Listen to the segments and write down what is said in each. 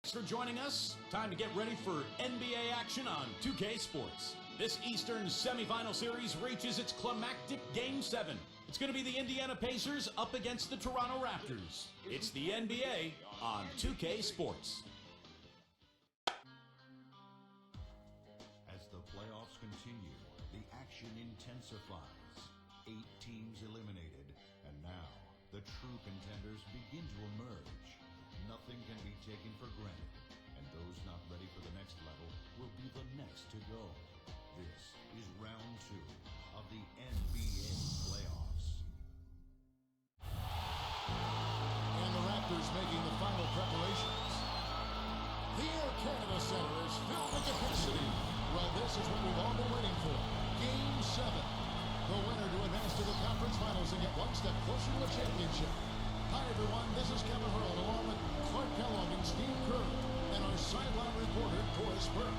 For joining us. Time to get ready for NBA action on 2K Sports. This Eastern semifinal series reaches its climactic Game 7. It's going to be the Indiana Pacers up against the Toronto Raptors. It's the NBA on 2K Sports. As the playoffs continue, the action intensifies. 8 teams eliminated, and now the true contenders begin to emerge. Nothing can be taken for granted, and those not ready for the next level will be the next to go. This is round 2 of the NBA playoffs. And the Raptors making the final preparations. The Air Canada Center is filled with capacity. Well, this is what we've all been waiting for. Game 7. The winner to advance to the conference finals and get one step closer to a championship. Hi, everyone. This is Kevin Hurl, along with Clark Kellogg and Steve Kerr, and our sideline reporter, Doris Burke.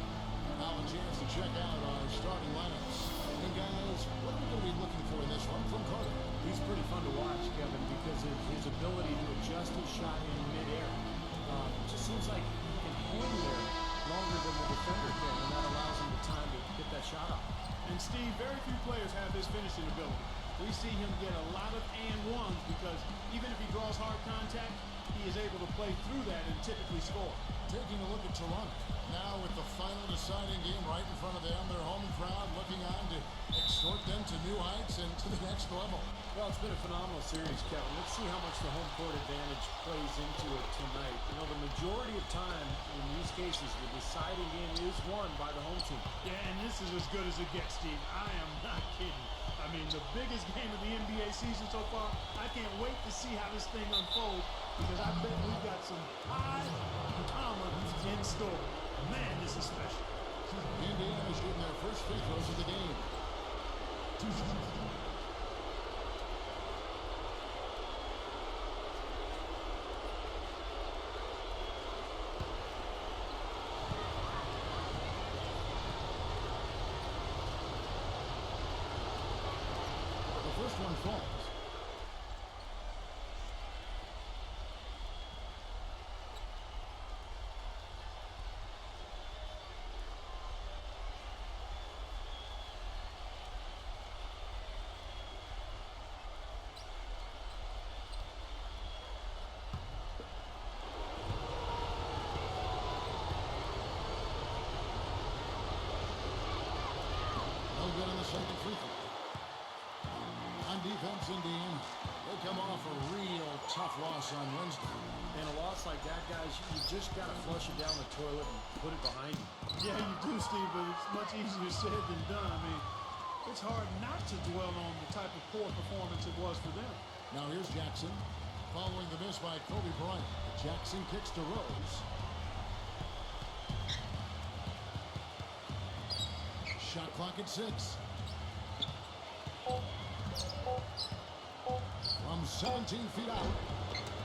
Now a chance to check out our starting lineups. And guys, what are we going to be looking for in this one from Carter? He's pretty fun to watch, Kevin, because of his ability to adjust his shot in midair. It just seems like he can hang there longer than the defender can, and that allows him the time to get that shot off. And Steve, very few players have this finishing ability. We see him get a lot of and ones because even if he draws hard contact, he is able to play through that and typically score. Taking a look at Toronto. Now with the final deciding game right in front of them, their home crowd looking on to exhort them to new heights and to the next level. Well, it's been a phenomenal series, Kevin. Let's see how much the home court advantage plays into it tonight. You know, the majority of time in these cases, the deciding game is won by the home team. Yeah, and this is as good as it gets, Steve. I am not kidding. I mean, the biggest game of the NBA season so far. I can't wait to see how this thing unfolds because I bet we've got some high commas in store. Man, this is special. Indiana shooting their first free throws of the game. The first one falls. Good on the second free throw. On defense, Indiana, they come off a real tough loss on Wednesday. And a loss like that, guys, you just got to flush it down the toilet and put it behind you. Yeah, you do, Steve, but it's much easier said than done. I mean, it's hard not to dwell on the type of poor performance it was for them. Now here's Jackson. Following the miss by Kobe Bryant. Jackson kicks to Rose. Shot clock at 6. From 17 feet out.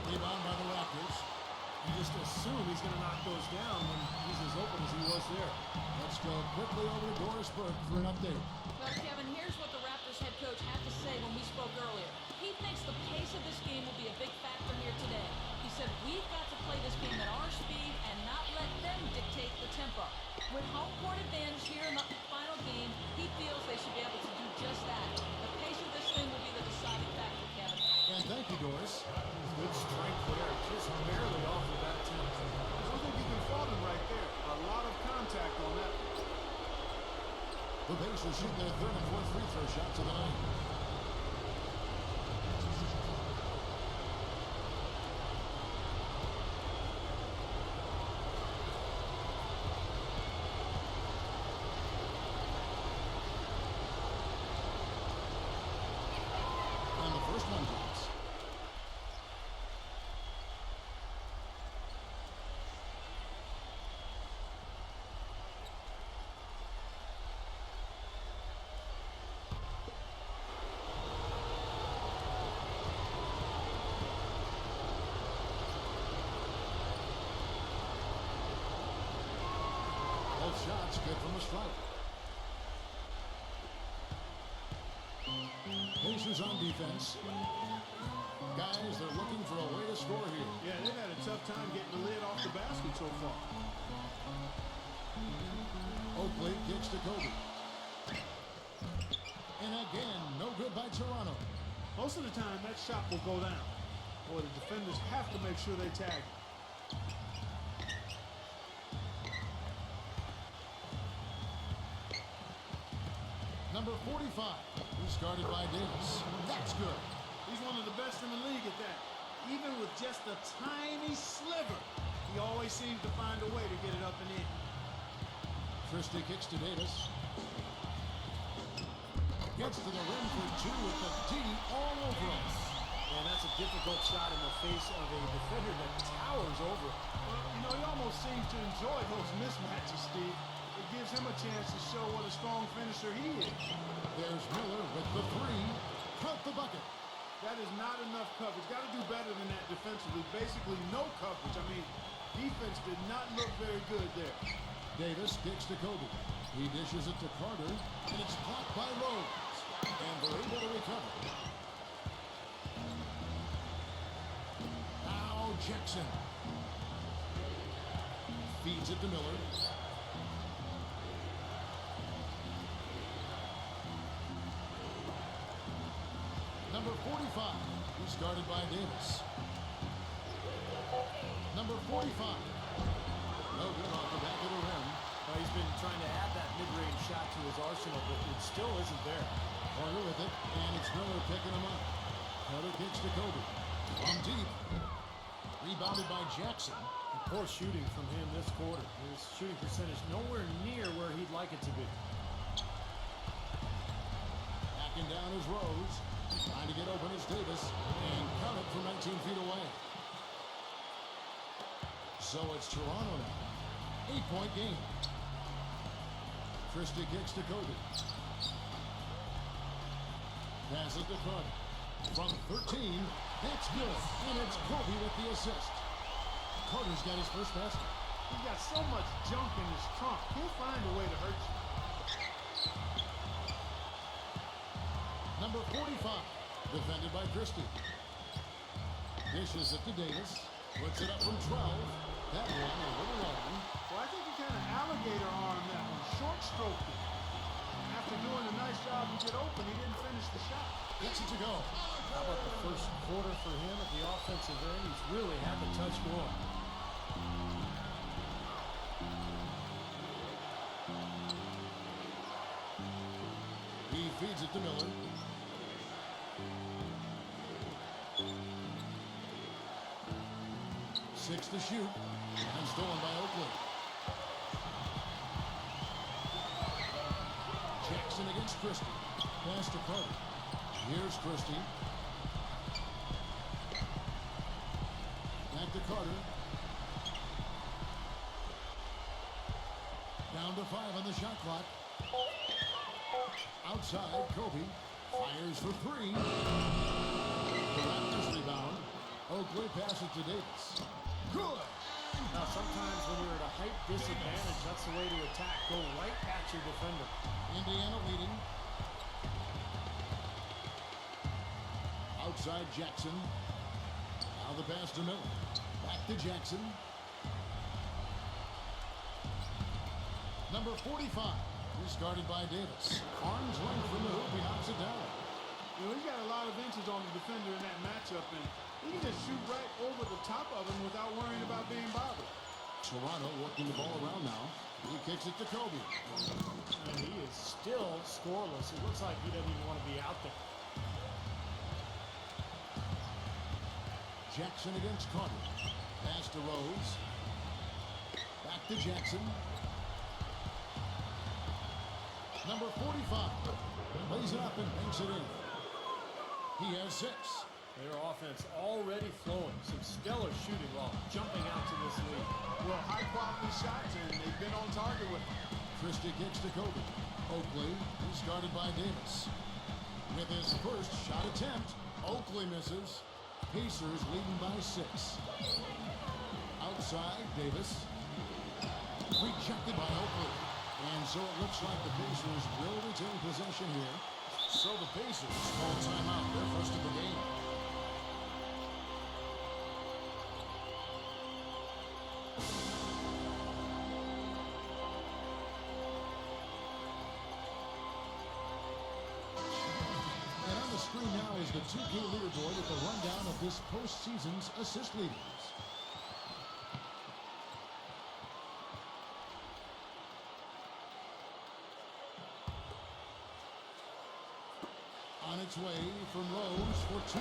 Rebound by the Raptors. You just assume he's going to knock those down when he's as open as he was there. Let's go quickly over to Doris Burke for an update. Well, Kevin, here's what the Raptors head coach had to say when we spoke earlier. He thinks the pace of this game will be a big factor here today. He said, we've got to play this game at our speed and not let them dictate the tempo. With home court advantage here in the final game, he feels they should be able to do just that. The pace of this thing will be the deciding factor, Kevin. And thank you, Doris. Good strength there, just barely off of that attempt. I don't think you can fault him right there. A lot of contact on that. The Pacers shoot their third and fourth free throw shots of the night. And the first one drops. Both shots good from the stripe. Pacers on defense. Guys, they're looking for a way to score here. Yeah, they've had a tough tough time getting the lid off the basket so far. Oakley kicks to Kobe. And again, no good by Toronto. Most of the time, that shot will go down. Boy, the defenders have to make sure they tag it. Number 45, who's guarded by Davis. That's good. He's one of the best in the league at that. Even with just a tiny sliver, he always seems to find a way to get it up and in. Christie kicks to Davis. Gets to the rim for two with the D all over him. And that's a difficult shot in the face of a defender that towers over him. Well, you know, he almost seems to enjoy those mismatches, Steve. It gives him a chance to show what a strong finisher he is. There's Miller with the three. Count the bucket. That is not enough coverage. Got to do better than that defensively. Basically no coverage. I mean, defense did not look very good there. Davis kicks to Kobe. He dishes it to Carter, and it's blocked by Rose. And they're able to recover. Now Jackson. Feeds it to Miller. Number 45, who's guarded by Davis. Number 45. No good off the back of the rim. Well, he's been trying to add that mid-range shot to his arsenal, but it still isn't there. Carter with it, and it's Miller picking him up. Carter kicks to Kobe. From deep. Rebounded by Jackson. Poor shooting from him this quarter. His shooting percentage nowhere near where he'd like it to be. Backing down is Rose. Trying to get open is Davis. And count it from 19 feet away. So it's Toronto now. 8-point game. Christie kicks to Kobe. Pass it to Carter. From 13, that's good. And it's Kobe with the assist. Carter's got his first basket. He's got so much junk in his trunk. He'll find a way to hurt you. Number 45, defended by Christie. Dishes it to Davis. Puts it up from 12. That one a little long. Well, I think he kind of alligator armed that one. Short stroked it. After doing a nice job to get open, he didn't finish the shot. Gets it to go. How about the first quarter for him at the offensive end? He's really had the touch going. He feeds it to Miller. Six to shoot. And stolen by Oakley. Jackson against Christie. Pass to Carter. Here's Christie. Back to Carter. Down to 5 on the shot clock. Outside, Kobe fires for 3. The Raptors rebound. Oakley passes to Davis. Good. Now, sometimes when you're at a height disadvantage, that's the way to attack. Go right at your defender. Indiana leading. Outside Jackson. Now the pass to Miller. Back to Jackson. Number 45. Who's guarded by Davis. Arms length from the hoop. He knocks it down. You know, he's got a lot of inches on the defender in that matchup, and he can just shoot right over the top of him without worrying about being bothered. Toronto working the ball around now. He kicks it to Kobe. And he is still scoreless. It looks like he doesn't even want to be out there. Jackson against Carter. Pass to Rose. Back to Jackson. Number 45. Lays it up and banks it in. He has 6. Their offense already flowing. Some stellar shooting while jumping out to this lead. Well, high-quality shots, and they've been on target with him. Christie kicks to Kobe. Oakley is guarded by Davis. With his first shot attempt, Oakley misses. Pacers leading by 6. Outside, Davis. Rejected by Oakley. And so it looks like the Pacers will retain possession here. So the Pacers call timeout, their first of the game. 2K leaderboard with the rundown of this postseason's assist leaders. On its way from Rose for 2.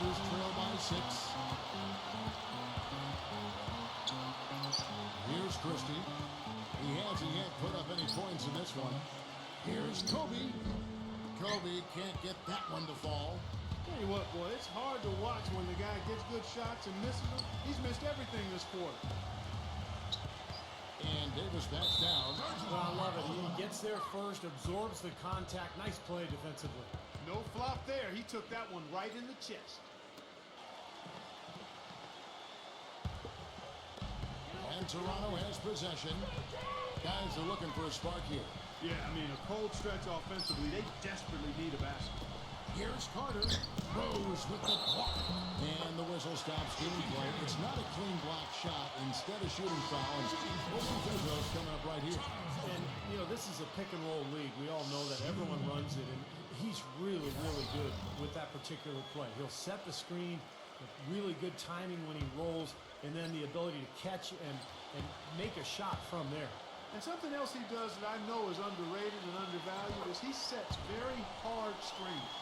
Raptors trail by 6. Here's Christie. He hasn't yet put up any points in this one. Here's Kobe. Kobe can't get that one to fall. Tell you what, boy, it's hard to watch when the guy gets good shots and misses them. He's missed everything this quarter. And Davis backs down. Well, I love it. He gets there first, absorbs the contact. Nice play defensively. No flop there. He took that one right in the chest. And Toronto has possession. Guys are looking for a spark here. Yeah, I mean, a cold stretch offensively. They desperately need a basket. Here's Carter. Rose with the block. And the whistle stops game play. It's not a clean block shot. Instead of shooting foul. Pedro's coming up right here. And, you know, this is a pick-and-roll league. We all know that. Everyone runs it. And he's really, really good with that particular play. He'll set the screen with really good timing when he rolls. And then the ability to catch and make a shot from there. And something else he does that I know is underrated and undervalued is he sets very hard screens.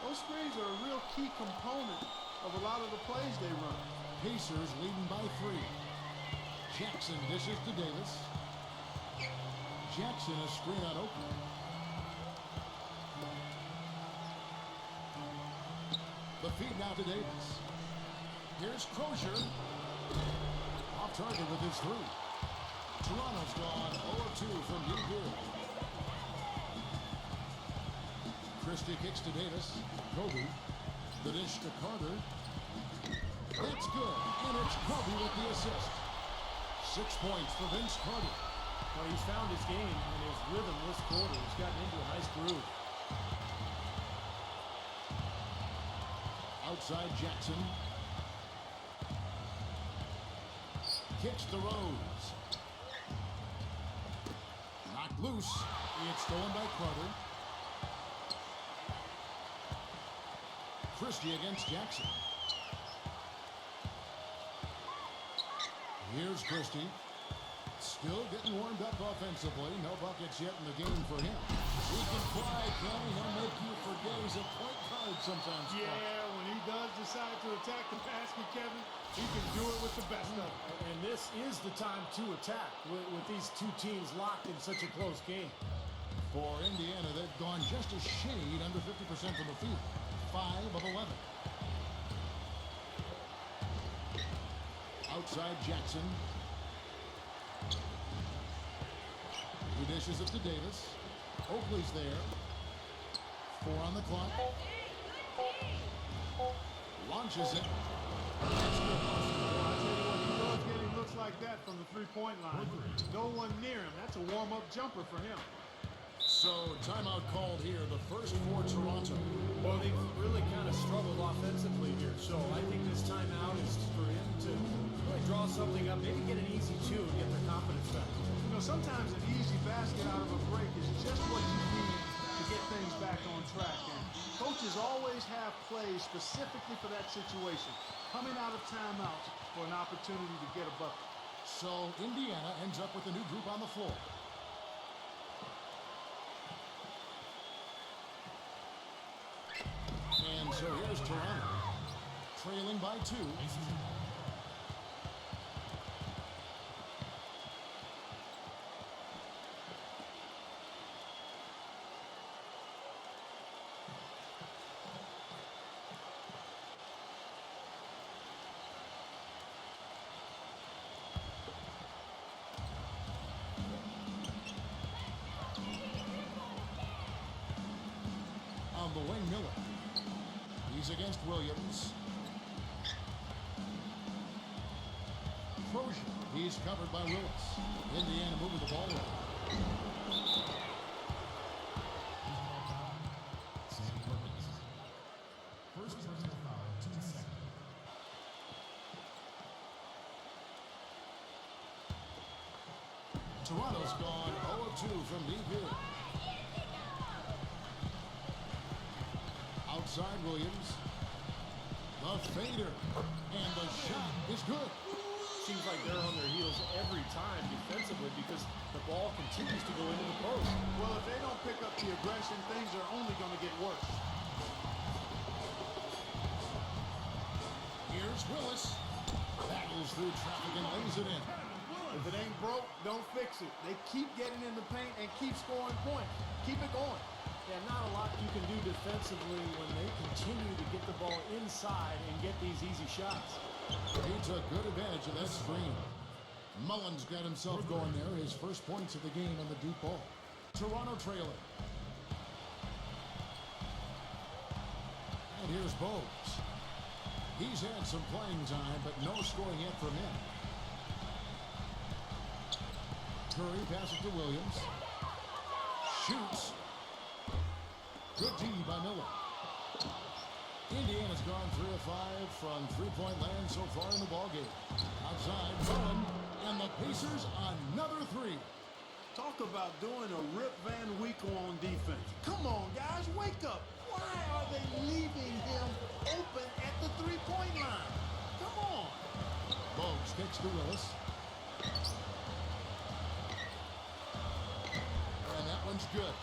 Those screens are a real key component of a lot of the plays they run. Pacers leading by 3. Jackson dishes to Davis. Jackson a screen on Oakley. The feed now to Davis. Here's Crozier. Off target with his 3. Toronto's gone 0-2 from deep here. Christie kicks to Davis. Kobe. The dish to Carter. That's good. And it's Kobe with the assist. 6 points for Vince Carter. Well, he's found his game and his rhythm this quarter. He's gotten into a nice groove. Outside Jackson. Kicks to Rose. Knocked loose. It's stolen by Carter. Christie against Jackson. Here's Christie. Still getting warmed up offensively. No buckets yet in the game for him. He can fly, can he? He'll make you forget he's a point guard sometimes. Yeah, when he does decide to attack the basket, Kevin, he can do it with the best of them. And this is the time to attack with these two teams locked in such a close game. For Indiana, they've gone just a shade under 50% from the field. 5 of 11. Outside Jackson. He dishes it to Davis. Oakley's there. 4 on the clock. Launches it. Well, I tell you what, he loves getting looks like that from the three-point line. No one near him. That's a warm-up jumper for him. So, timeout called here. The first for Toronto. Well, they've really kind of struggled offensively here. So I think this timeout is for him to really draw something up, maybe get an easy 2 and get their confidence back. You know, sometimes an easy basket out of a break is just what you need to get things back on track. And coaches always have plays specifically for that situation, coming out of timeouts for an opportunity to get a bucket. So, Indiana ends up with a new group on the floor. And so here's Toronto, trailing by 2. On the wing, Miller. He's against Williams. Crozier. He's covered by Willis. Indiana moving the ball around. First personal foul, 2 seconds. Toronto's gone 0-2 from deep here. side, Williams. The fader. And the shot is good. Seems like they're on their heels every time defensively because the ball continues to go into the post. Well, if they don't pick up the aggression, things are only going to get worse. Here's Willis. Battles through traffic and lays it in. If it ain't broke, don't fix it. They keep getting in the paint and keep scoring points. Keep it going. Yeah, not a lot you can do defensively when they continue to get the ball inside and get these easy shots. He took good advantage of that screen. Mullins got himself going there. His first points of the game on the deep ball. Toronto trailer. And here's Bogues. He's had some playing time, but no scoring yet from him. Curry passes to Williams. Shoots. Good D by Miller. Indiana's gone 3 of 5 from three-point land so far in the ballgame. Outside, Mullen, and the Pacers another 3. Talk about doing a Rip Van Winkle on defense. Come on, guys, wake up. Why are they leaving him open at the three-point line? Come on. Bogues kicks to Willis. And that one's good.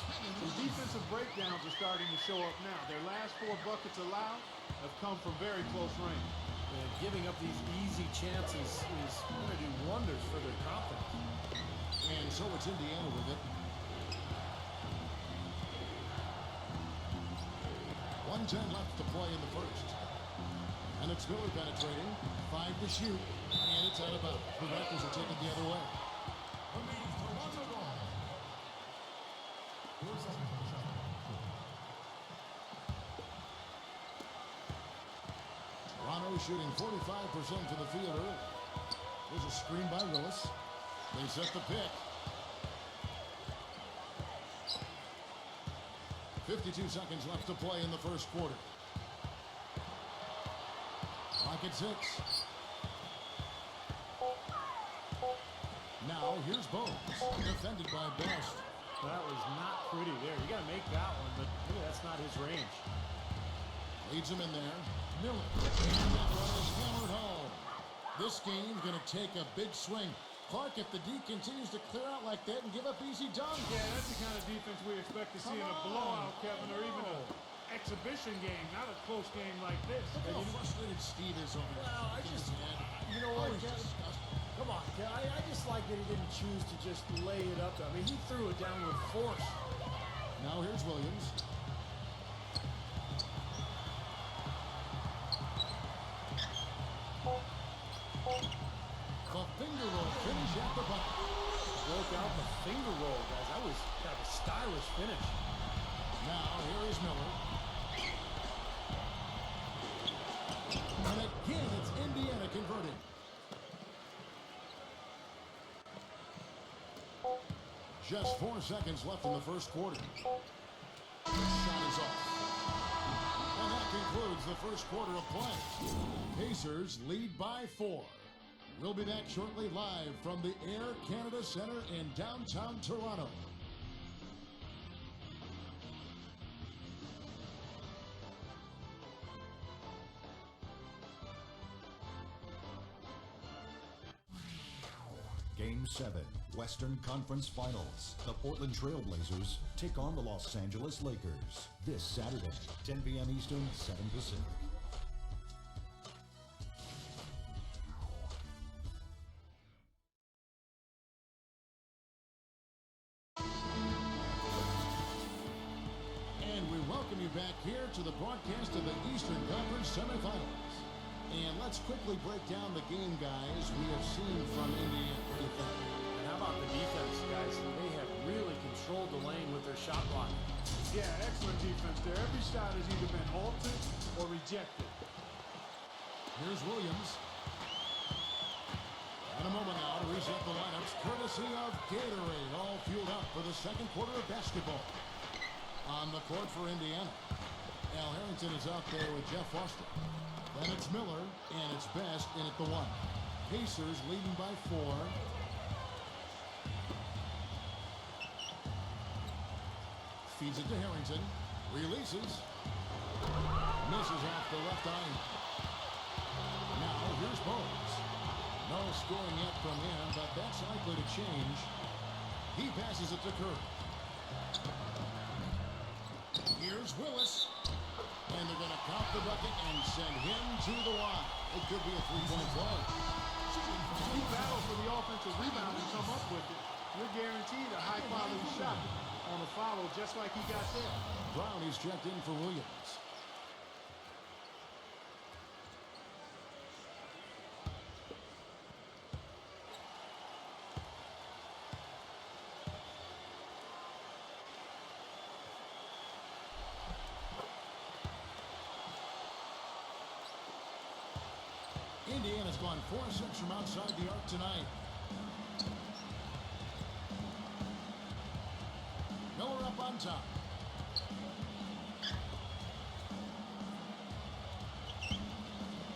The defensive breakdowns are starting to show up now. Their last 4 buckets allowed have come from very close range. And giving up these easy chances is going to do wonders for their confidence. And so it's Indiana with it. 1:10 left to play in the first. And it's Miller penetrating. 5 to shoot. And it's out of bounds. The Raptors are taking the other way. Toronto shooting 45% from the field early. There's a screen by Willis. They set the pick. 52 seconds left to play in the first quarter. Clock at 6. Now here's Bogues, defended by Best. That was not pretty there. You got to make that one, but really, that's not his range. Leads him in there. Miller. And that one is hammered home. This game's going to take a big swing. Clark, if the D continues to clear out like that and give up easy dunks. Yeah, that's the kind of defense we expect to see in a blowout, Kevin, or even an exhibition game, not a close game like this. Look how frustrated Steve is over there. Well, you know what, Kevin? Come on, Kevin. I just like that he didn't choose to just lay it up. I mean, he threw it down with force. Now here's Williams. The finger roll finish at the bucket. Broke out the finger roll, guys. That was kind of a stylish finish. Now here is Miller. And again, it's Indiana converting. Just 4 seconds left in the first quarter. The shot is off. And that concludes the first quarter of play. Pacers lead by 4. We'll be back shortly live from the Air Canada Center in downtown Toronto. Game 7, Western Conference Finals. The Portland Trail Blazers take on the Los Angeles Lakers this Saturday, 10 p.m. Eastern, 7 Pacific. And we welcome you back here to the broadcast of the Eastern Conference semifinals. And let's quickly break down the game, guys, we have seen from Indiana. And how about the defense, guys? They have really controlled the lane with their shot blocking. Yeah, excellent defense there. Every shot has either been altered or rejected. Here's Williams. And a moment now to reset the lineups, courtesy of Gatorade, all fueled up for the second quarter of basketball. On the court for Indiana, Al Harrington is out there with Jeff Foster. Then it's Miller, and it's Best in at the 1. Pacers leading by 4. Feeds it to Harrington. Releases. Misses off the left eye. Now here's Bones. No scoring yet from him, but that's likely to change. He passes it to Curry. Here's Willis. And they're going to count the bucket and send him to the line. It could be a three-point play. You battle for the offensive rebound and come up with it. You're guaranteed a high-quality shot on a follow just like he got there. Brown is checked in for Williams. Indiana's gone 4-6 from outside the arc tonight. Miller up on top.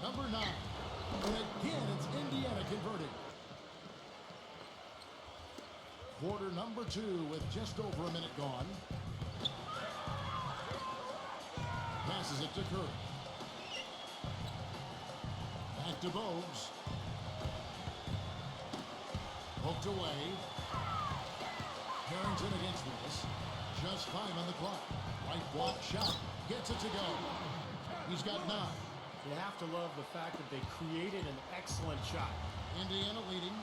Number 9. And again, it's Indiana converting. Quarter number 2 with just over a minute gone. Passes it to Curry. Back to Bogues. Poked away. Harrington against Willis. Just 5 on the clock. Right block shot. Gets it to go. He's got 9. You have to love the fact that they created an excellent shot. Indiana leading.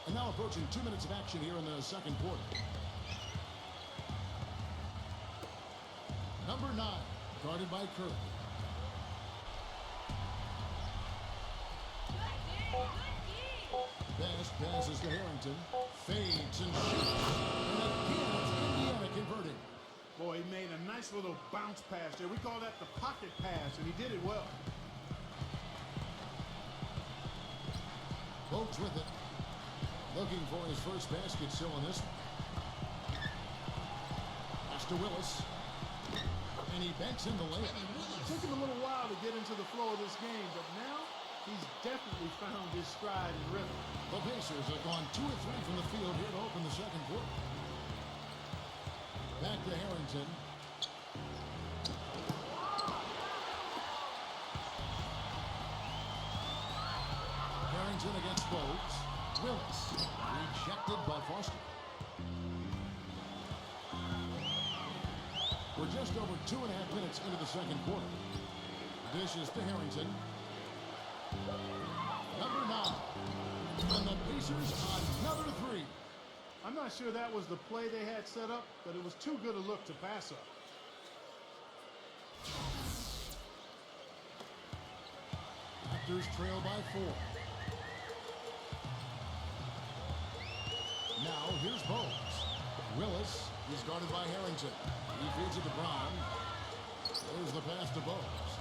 And now approaching 2 minutes of action here in the second quarter. Number 9. Guarded by Curry. Best passes to Harrington. Fades and shoots. And again, it's Indiana converting. Boy, he made a nice little bounce pass there. We call that the pocket pass, and he did it well. Bogues with it. Looking for his first basket still in this one. Pass to Willis. And he banks in the layup. It took him a little while to get into the flow of this game, but now he's definitely found his stride and rhythm. The Pacers have gone 2 of 3 from the field here to open the second quarter. Back to Harrington. Harrington against Bogues. Willis. Rejected by Foster. We're just over 2.5 minutes into the second quarter. Dishes to Harrington. Number 9. And the Pacers another 3. I'm not sure that was the play they had set up, but it was too good a look to pass up. Raptors trail by 4. Now here's Bogues. Willis is guarded by Harrington. He feeds it to Brown. There's the pass to Bogues.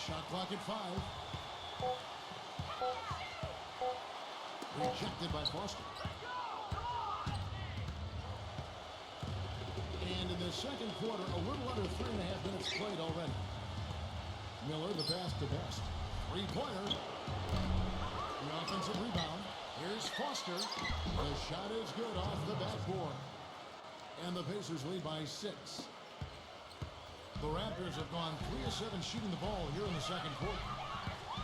Shot clock at 5. Rejected by Foster. And in the second quarter, a little under 3.5 minutes played already. Miller, the pass to Best. Three-pointer. The offensive rebound. Here's Foster. The shot is good off the backboard. And the Pacers lead by 6. The Raptors have gone 3 of 7 shooting the ball here in the second quarter.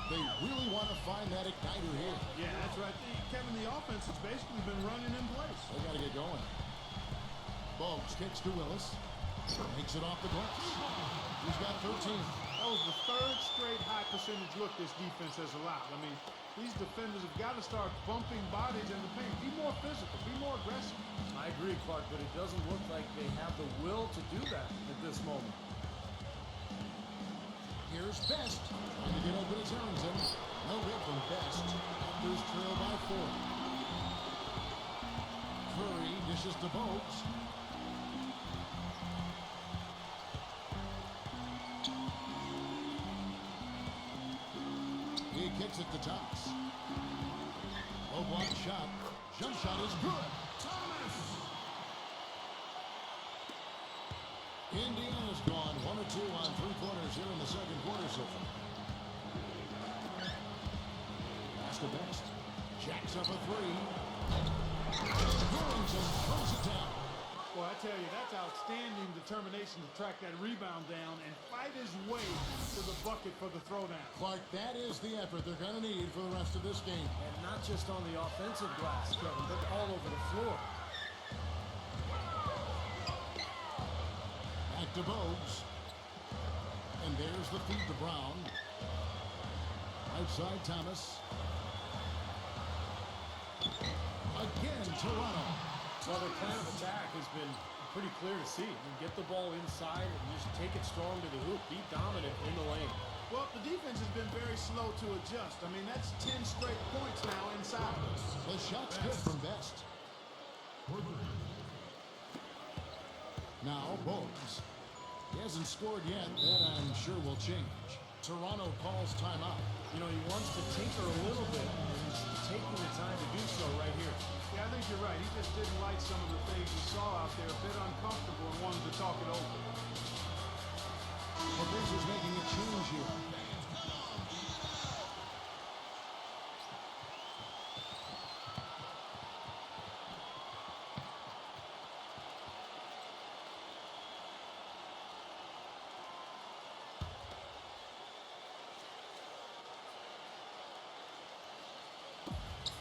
They really want to find that igniter here. Yeah, that's right. Kevin, the offense has basically been running in place. They got to get going. Bogues kicks to Willis. Makes it off the glass. He's got 13. That was the 3rd straight high percentage look this defense has allowed. I mean, these defenders have got to start bumping bodies in the paint. Be more physical. Be more aggressive. I agree, Clark, but it doesn't look like they have the will to do that at this moment. Here's Best. Trying to get open as Harrington. No good from Best. Raptors trail by 4. Curry dishes to Bogues. He kicks it to Thomas. Low block shot. Jump shot is good. Thomas! Indiana's gone 1 of 2 on 3-pointers here in the second quarter so far. Pass to Best. Jacks up a 3. Harrington throws it down. Well, I tell you, that's outstanding determination to track that rebound down and fight his way to the bucket for the throwdown. Clark, that is the effort they're going to need for the rest of this game. And not just on the offensive glass, Kevin, but all over the floor. Back to Bogues. And there's the feed to Brown. Outside Thomas. Again, Toronto. Well, their plan of attack has been pretty clear to see. You get the ball inside and just take it strong to the hoop. Be dominant in the lane. Well, the defense has been very slow to adjust. I mean, that's 10 straight points now inside. The shot's good from Best. Now, Bogues. He hasn't scored yet. That, I'm sure, will change. Toronto calls timeout. You know, he wants to tinker a little bit, and he's taking the time to do so right here. Yeah, I think you're right. He just didn't like some of the things he saw out there, a bit uncomfortable, and wanted to talk it over. The Pacers making a change here.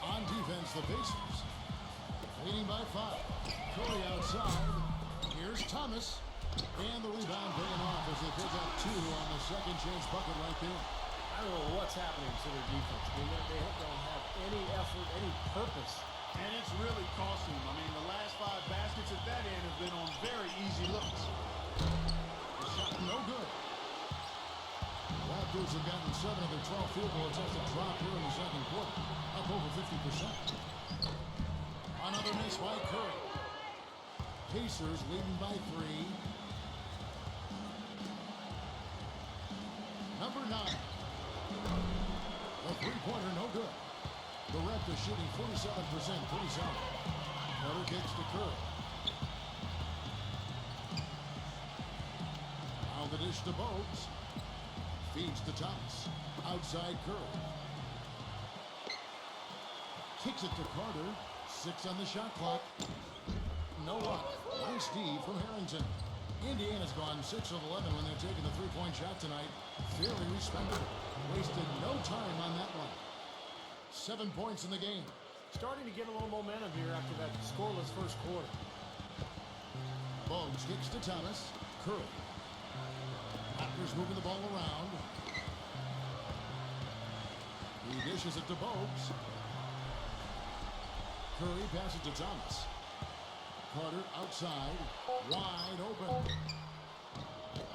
On defense, the Pacers leading by 5. Curry outside. Here's Thomas. And the rebound paying off as they pick up 2 on the second chance bucket right there. I don't know what's happening to their defense. I mean, they don't have any effort, any purpose. And it's really costing them. I mean, the last 5 baskets at that end have been on very easy looks. The shot no good. Raptors have gotten 7 of their 12 field goal attempts to drop here in the second quarter. Up over 50%. Another miss by Curry. Pacers leading by 3. Number 9. A three-pointer, no good. The Raptors shooting 47%, pretty solid. Carter kicks to Curry. Now the dish to Bogues. Feeds to Thomas. Outside Curry. Kicks it to Carter. 6 on the shot clock. No luck. Nice D from Harrington. Indiana's gone 6 of 11 when they're taking the three-point shot tonight. Fairly respectable. Wasted no time on that one. 7 points in the game. Starting to get a little momentum here after that scoreless first quarter. Bogues kicks to Thomas. Curry. Raptors moving the ball around. He dishes it to Bogues. Curry passes to Thomas. Carter outside. Wide open.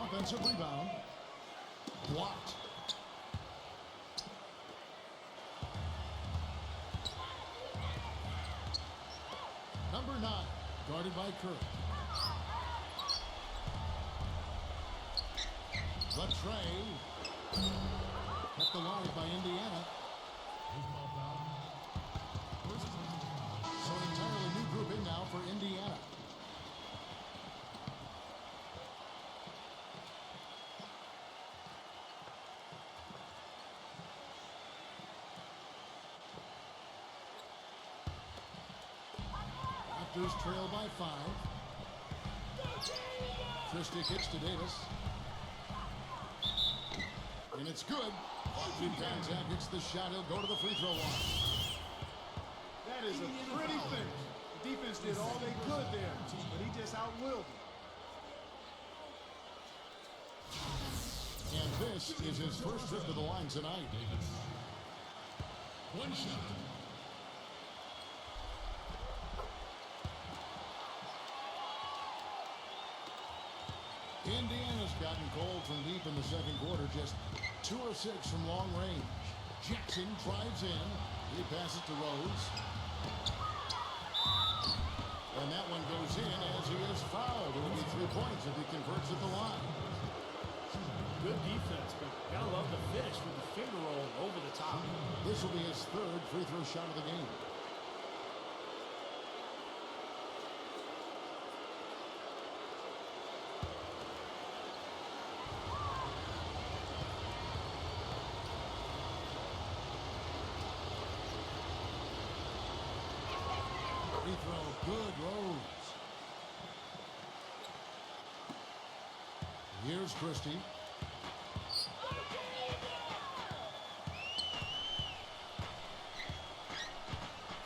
Offensive rebound. Blocked. Number 9. Guarded by Curry. The tray. Kept alive by Indiana. So an entirely new group in now for Indiana. Raptors trail by 5. Christie kicks to Davis. And it's good. Good contact, hits the shot. He'll go to the free throw line. That is a pretty finish. The defense did all they could there, but he just outwilled them. And this is his first trip to the line tonight. One shot. Indiana's gotten cold from deep in the second quarter. Just 2 of 6 from long range. Jackson drives in. He passes to Rose. And that one goes in as he is fouled. It'll be 3 points if he converts at the line. Good defense, but gotta love the finish with the finger roll over the top. This will be his 3rd free throw shot of the game. Here's Christie.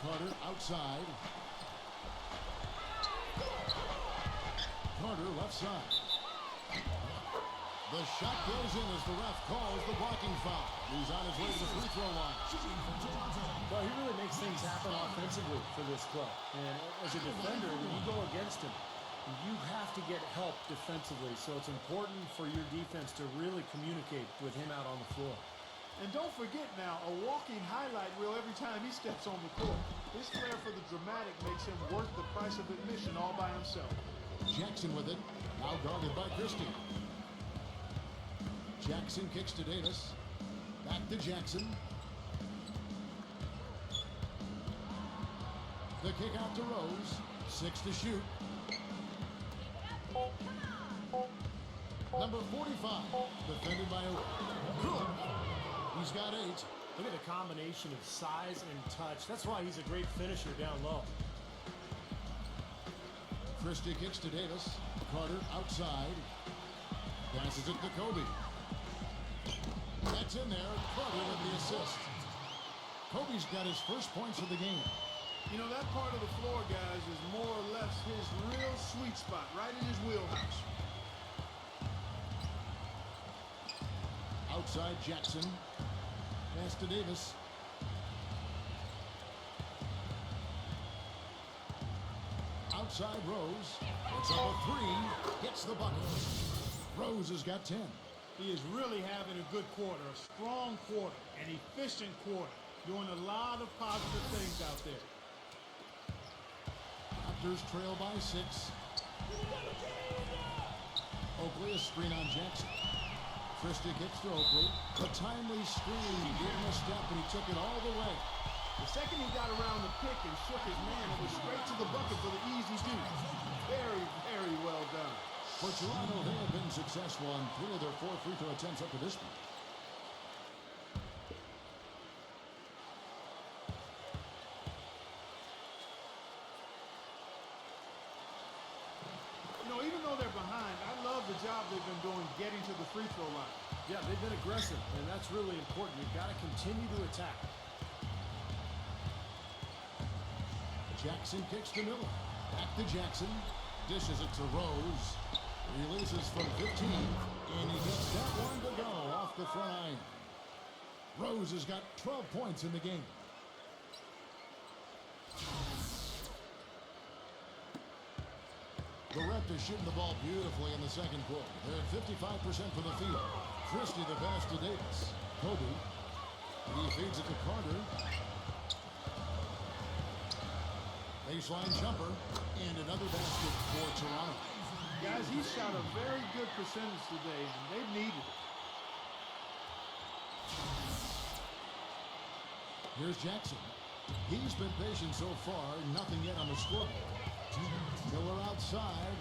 Carter outside. Carter left side. The shot goes in as the ref calls the blocking foul. He's on his way to the free throw line. Well, he really makes things happen offensively for this club. And as a defender, when you go against him, you have to get help defensively. So it's important for your defense to really communicate with him out on the floor. And don't forget now, a walking highlight reel every time he steps on the court. His flair for the dramatic makes him worth the price of admission all by himself. Jackson with it. Now guarded by Christie. Jackson kicks to Davis. Back to Jackson. The kick out to Rose. 6 to shoot. Number 45. Defended by Oakley. He's got 8. Look at the combination of size and touch. That's why he's a great finisher down low. Christie kicks to Davis. Carter outside. Passes it to Kobe. That's in there. Carter with the assist. Kobe's got his first points of the game. You know, that part of the floor, guys, is more or less his real sweet spot, right in his wheelhouse. Outside Jackson. Pass to Davis. Outside Rose. It's up a 3. Hits the bucket. Rose has got 10. He is really having a good quarter, a strong quarter, an efficient quarter, doing a lot of positive things out there. Raptors trail by 6. Oakley, a screen on Jackson. Christie kicks to Oakley. A timely screen. Gave him a step, and he took it all the way. The second he got around the pick and shook his man, it was straight to the bucket for the easy deuce. Very, very well done. For Toronto, they have been successful on 3 of their 4 free throw attempts up to this point. You know, even though they're behind, I love the job they've been doing getting to the free throw line. Yeah, they've been aggressive, and that's really important. You've got to continue to attack. Jackson kicks to Miller. Back to Jackson. Dishes it to Rose. Releases from 15. And he gets that one to go off the front iron. Rose has got 12 points in the game. The Raptors shooting the ball beautifully in the second quarter. They're at 55% from the field. Christie the pass to Davis. Kobe. And he feeds it to Carter. Baseline jumper. And another basket for Toronto. Guys, he shot a very good percentage today, and they've needed it. Here's Jackson. He's been patient so far. Nothing yet on the scoreboard. Miller outside.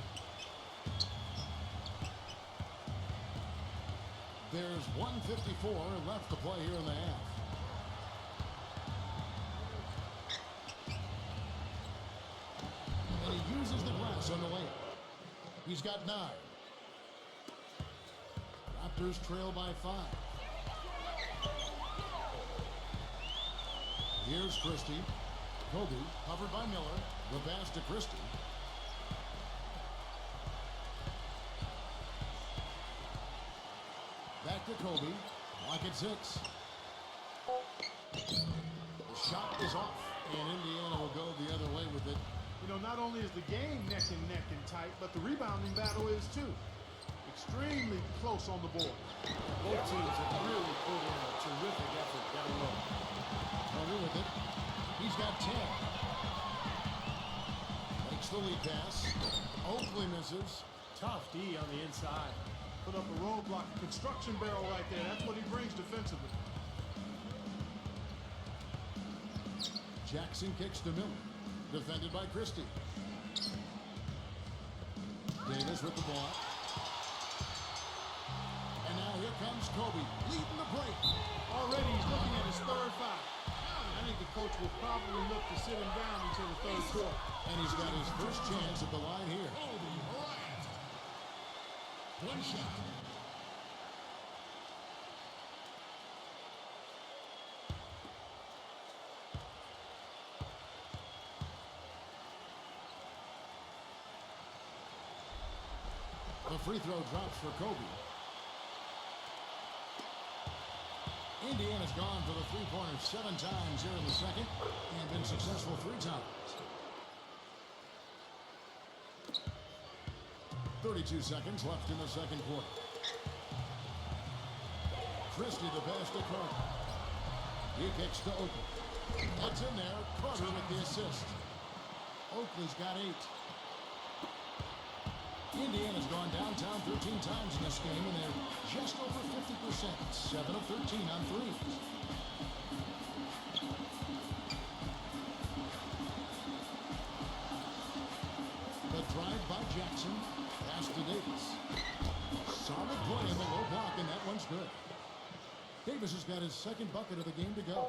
There's 1:54 left to play here in the half. And he uses the glass on the layup. He's got 9. Raptors trail by 5. Here's Christie. Kobe, covered by Miller. The pass to Christie. Back to Kobe. Lock at 6. The shot is off, and Indiana will go the other way with it. You know, not only is the game neck and tight, but the rebounding battle is too. Extremely close on the board. Both teams have really put in a terrific effort down low. Carter with it. He's got 10. Makes the lead pass. Oakley misses. Tough D on the inside. Put up a roadblock, a construction barrel right there. That's what he brings defensively. Jackson kicks to Miller. Defended by Christie. Davis with the block. And now here comes Kobe, leading the break. Already he's looking at his third foul. I think the coach will probably look to sit him down until the third quarter. And he's got his first chance at the line here. One shot. The free throw drops for Kobe. Indiana's gone for the three-pointer 7 times here in the second and been successful 3 times. 32 seconds left in the second quarter. Christie the pass to Carter. He kicks to Oakley. That's in there. Carter with the assist. Oakley's got 8. Indiana's gone downtown 13 times in this game, and they're just over 50%. 7 of 13 on threes. The drive by Jackson. Pass to Davis. Solid play in the low block, and that one's good. Davis has got his second bucket of the game to go.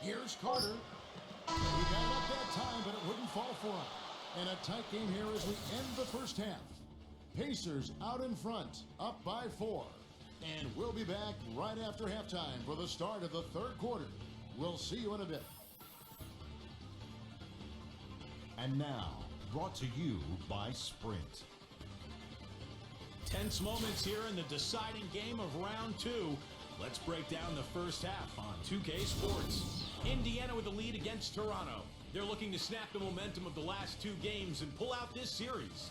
Here's Carter. He got it up that time, but it wouldn't fall for him. And a tight game here as we end the first half. Pacers out in front, up by 4. And we'll be back right after halftime for the start of the third quarter. We'll see you in a bit. And now, brought to you by Sprint. Tense moments here in the deciding game of round 2. Let's break down the first half on 2K Sports. Indiana with the lead against Toronto. They're looking to snap the momentum of the last 2 games and pull out this series.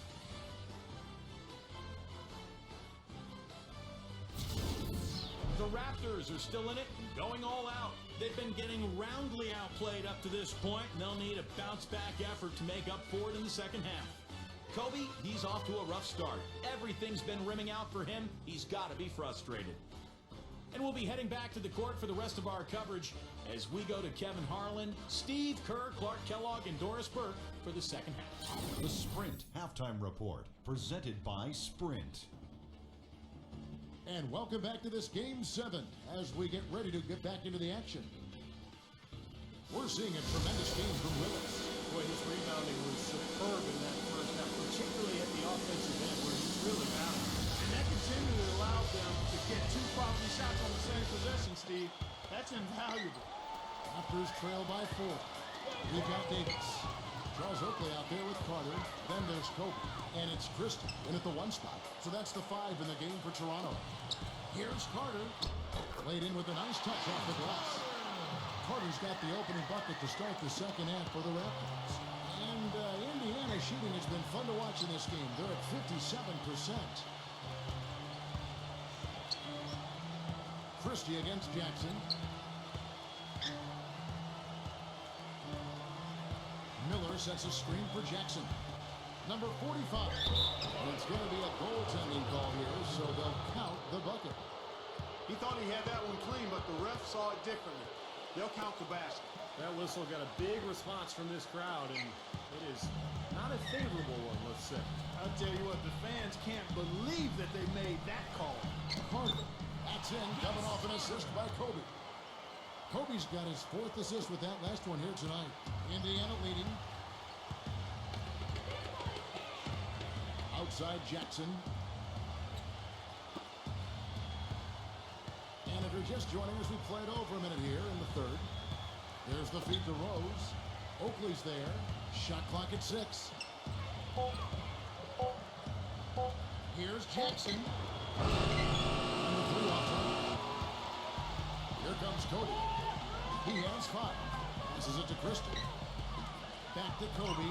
The Raptors are still in it and going all out. They've been getting roundly outplayed up to this point, and they'll need a bounce-back effort to make up for it in the second half. Kobe, he's off to a rough start. Everything's been rimming out for him. He's got to be frustrated. And we'll be heading back to the court for the rest of our coverage as we go to Kevin Harlan, Steve Kerr, Clark Kellogg, and Doris Burke for the second half. The Sprint Halftime Report, presented by Sprint. And welcome back to this Game 7 as we get ready to get back into the action. We're seeing a tremendous game from Willis. Boy, his rebounding was superb in that first half, particularly at the offensive end where he's really balanced. And that continually allowed them to get 2 quality shots on the same possession, Steve. That's invaluable. Raptors trail by 4. We've got Davis. Charles Oakley out there with Carter. Then there's Kobe. And it's Christie in at the 1 spot. So that's the 5 in the game for Toronto. Here's Carter. Played in with a nice touch off the glass. Carter's got the opening bucket to start the second half for the Raptors. And Indiana shooting has been fun to watch in this game. They're at 57%. Christie against Jackson. Miller sets a screen for Jackson. Number 45. And it's going to be a goaltending call here, so they'll count the bucket. He thought he had that one clean, but the ref saw it differently. They'll count the basket. That whistle got a big response from this crowd, and it is not a favorable one, let's say. I'll tell you what, the fans can't believe that they made that call. Carter. That's in, coming off an assist by Kobe. Kobe's got his 4th assist with that last one here tonight. Indiana leading. Outside Jackson. And if you're just joining us, we played over a minute here in the third. There's the feed to Rose. Oakley's there. Shot clock at 6. Here's Jackson. And the 3 off time. Here comes Kobe. He has 5. Passes it to Christie. Back to Kobe.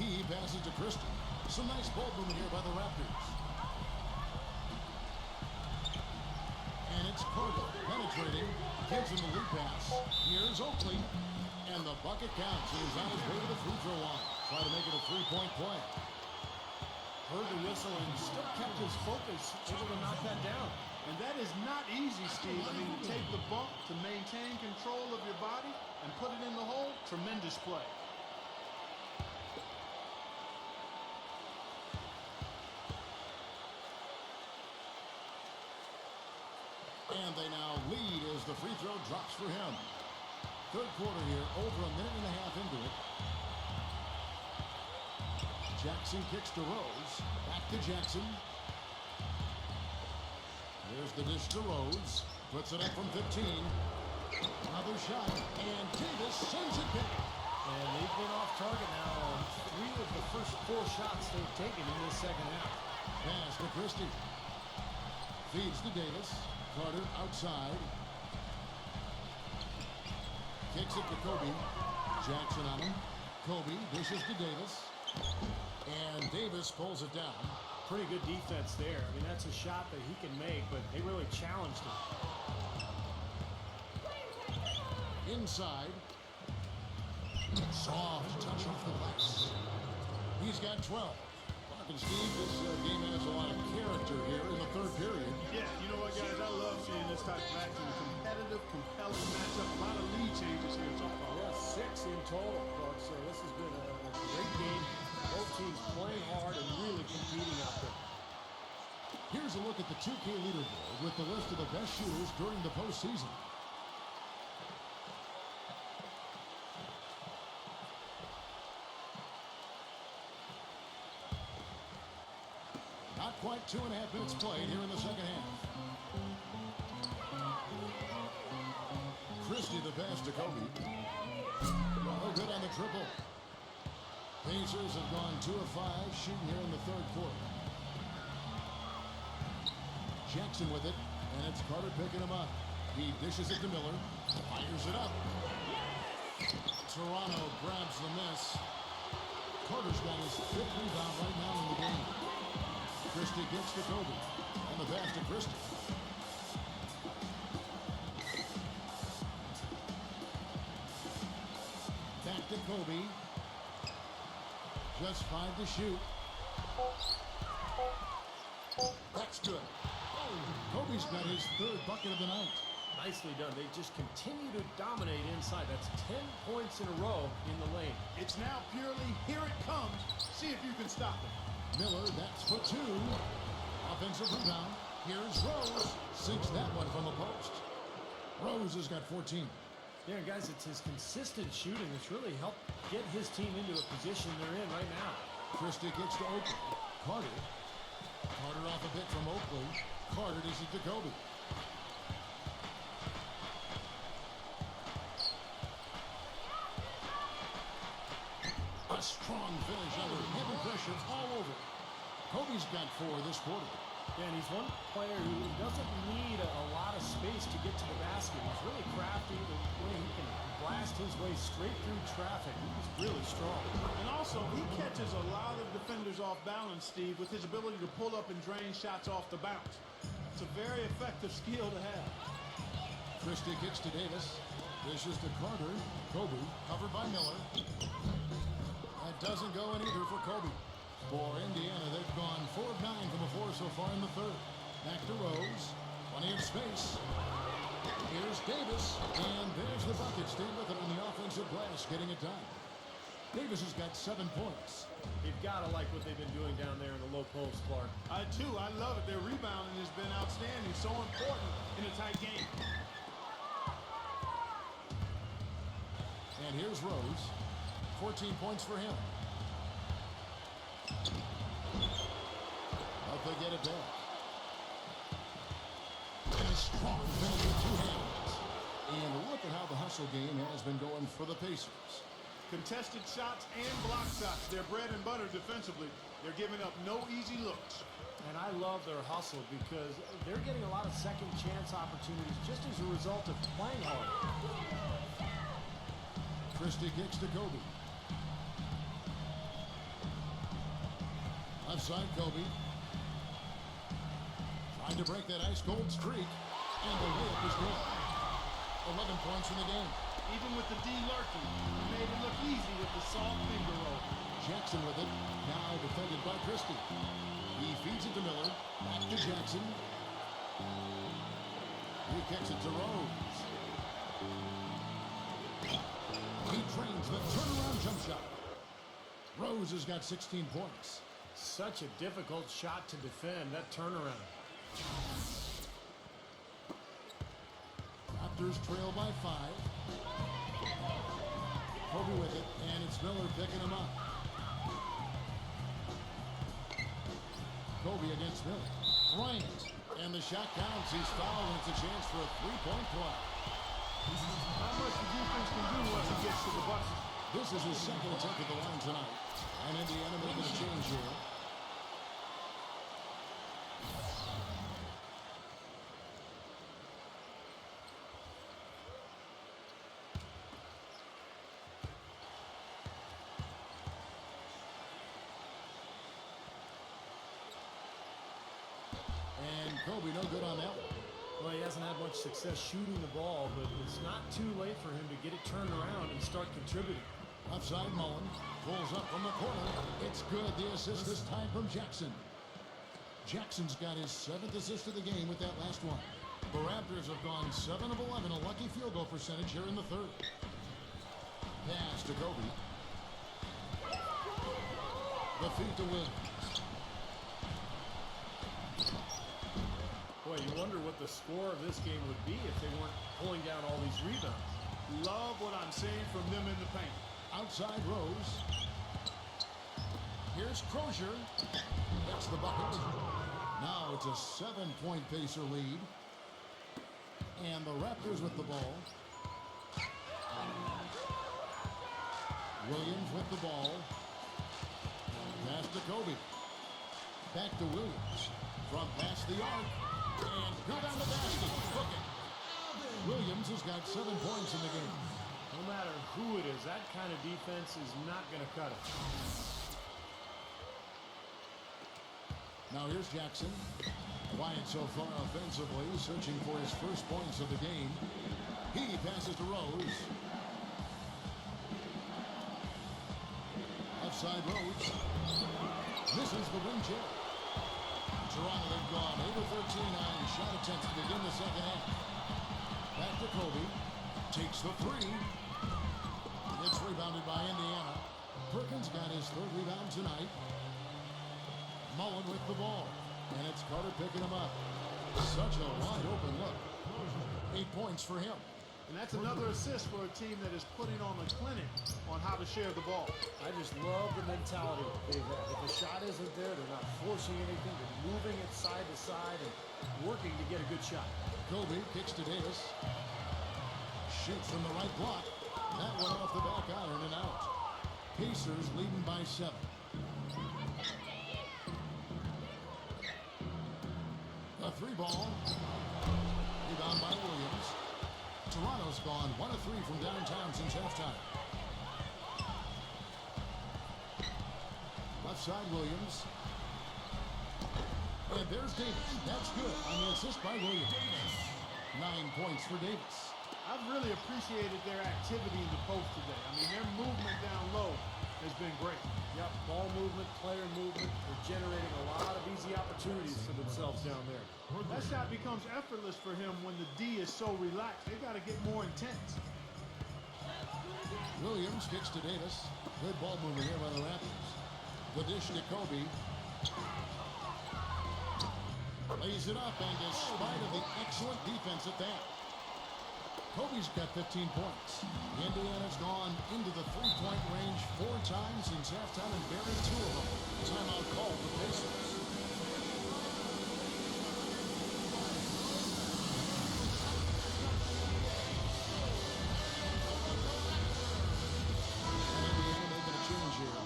He passes to Christie. Some nice ball movement here by the Raptors. And it's Carter penetrating. Gives him the lead pass. Here's Oakley. And the bucket counts. He is on his way to the free throw line. Try to make it a 3-point play. Heard the whistle and still kept his focus, able to knock that down. And that is not easy, Steve. I mean, to take the bump, to maintain control of your body, and put it in the hole, tremendous play. And they now lead as the free throw drops for him. Third quarter here, over a minute and a half into it. Jackson kicks to Rose. Back to Jackson. Here's the dish to Rose. Puts it up from 15. Another shot. And Davis sends it back. And they've been off target now on 3 of the first 4 shots they've taken in this second half. Pass to Christie. Feeds to Davis. Carter outside. Kicks it to Kobe. Jackson on him. Kobe dishes to Davis. And Davis pulls it down. Pretty good defense there. I mean, that's a shot that he can make, but they really challenged him. Inside. Soft touch off the glass. He's got 12. Mark and Steve, this game has a lot of character here in the third period. Yeah, you know what, guys? I love seeing this type of action. Competitive, compelling matchup. A lot of lead changes here so far. Yeah, 6 in total, folks. So this has been a great game. Both teams playing hard and really competing out there. Here's a look at the 2K leaderboard with the list of the best shooters during the postseason. Not quite 2.5 minutes played here in the second half. Christie the pass to Kobe. No good on the triple. Pacers have gone 2 of 5 shooting here in the third quarter. Jackson with it, and it's Carter picking him up. He dishes it to Miller, fires it up. Toronto grabs the miss. Carter's got his 5th rebound right now in the game. Christie gets to Kobe, and the pass to Christie. Back to Kobe. Just 5 to shoot. That's good. Kobe's got his 3rd bucket of the night. Nicely done. They just continue to dominate inside. That's 10 points in a row in the lane. It's now purely, here it comes. See if you can stop it. Miller, that's for 2. Offensive rebound. Here's Rose. Sinks that one from the post. Rose has got 14. Yeah, guys, it's his consistent shooting that's really helped get his team into a position they're in right now. Christie kicks to Oakley. Carter. Carter off a bit from Oakley. Carter dishes to Kobe. A strong finish under heavy pressure all over. Kobe's got 4 this quarter. Yeah, and he's one player who doesn't need a lot of space to get to the basket. He's really crafty. The way he can blast his way straight through traffic. He's really strong. And also, he catches a lot of defenders off balance, Steve, with his ability to pull up and drain shots off the bounce. It's a very effective skill to have. Christie kicks to Davis. Dishes to Carter. Kobe covered by Miller. That doesn't go in either for Kobe. For Indiana, they've gone 4 of 9 from the floor so far in the third. Back to Rose. Plenty of space. Here's Davis. And there's the bucket. Stay with it on the offensive glass, getting it done. Davis has got 7 points. You've got to like what they've been doing down there in the low post, Clark. I do. I love it. Their rebounding has been outstanding. So important in a tight game. And here's Rose. 14 points for him. But they get it back. And a strong finish with 2 hands. And look at how the hustle game has been going for the Pacers. Contested shots and block shots. Their bread and butter defensively. They're giving up no easy looks. And I love their hustle because they're getting a lot of second chance opportunities just as a result of playing hard. Christie kicks to Kobe. Outside Kobe. Trying to break that ice-cold streak. And the layup is good. 11 points in the game. Even with the D lurking, he made it look easy with the soft finger roll. Jackson with it. Now defended by Christie. He feeds it to Miller. Back to Jackson. He kicks it to Rose. He trains the turnaround jump shot. Rose has got 16 points. Such a difficult shot to defend, that turnaround. Raptors trail by 5. Kobe with it, and it's Miller picking him up. Kobe against Miller. Bryant. And the shot counts. He's fouled, and it's a chance for a three-point play. Not much the defense can do once he gets to the bucket. This is his second attempt at the line tonight. And Indiana making a change here. And Kobe, no good on that one. Well, he hasn't had much success shooting the ball, but it's not too late for him to get it turned around and start contributing. Outside Mullen. Pulls up from the corner. It's good. The assist this time from Jackson. Jackson's got his 7th assist of the game with that last one. The Raptors have gone 7 of 11. A lucky field goal percentage here in the third. Pass to Kobe. The feed to Williams. Boy, you wonder what the score of this game would be if they weren't pulling down all these rebounds. Love what I'm seeing from them in the paint. Outside Rose. Here's Crozier. That's the bucket. Now it's a 7-point Pacer lead. And the Raptors with the ball. Williams with the ball. Pass to Kobe. Back to Williams. From past the arc. And good on the basket. Hook it. Williams has got 7 points in the game. No matter who it is, that kind of defense is not going to cut it. Now here's Jackson. Quiet so far offensively, searching for his first points of the game. He passes to Rose. Outside Rose. Misses the rim check. Toronto have gone 8 of 13 on shot attempts to begin the second half. Back to Kobe. Takes the three. It's rebounded by Indiana. Perkins got his 3rd rebound tonight. Mullen with the ball. And it's Carter picking him up. Such a wide open look. 8 points for him. And that's another assist for a team that is putting on a clinic on how to share the ball. I just love the mentality they've had. If the shot isn't there, they're not forcing anything. They're moving it side to side and working to get a good shot. Kobe kicks to Davis. Shoots from the right block. That one off the back iron and out. Pacers leading by 7. A 3-ball. Rebound by Williams. Toronto's gone 1 of 3 from downtown since halftime. Left side Williams. And there's Davis. That's good on the assist by Williams. 9 points for Davis. I've really appreciated their activity in the post today. I mean, their movement down low has been great. Yep, ball movement, player movement. They're generating a lot of easy opportunities for themselves down there. That shot becomes effortless for him when the D is so relaxed. They've got to get more intense. Williams kicks to Davis. Good ball movement here by the Raptors. The dish to Kobe. Lays it up, and despite of the excellent defense at that, Kobe's got 15 points. Indiana's gone into the 3-point range 4 times since halftime and buried 2 of them. Timeout call for Pacers. Indiana making a change here.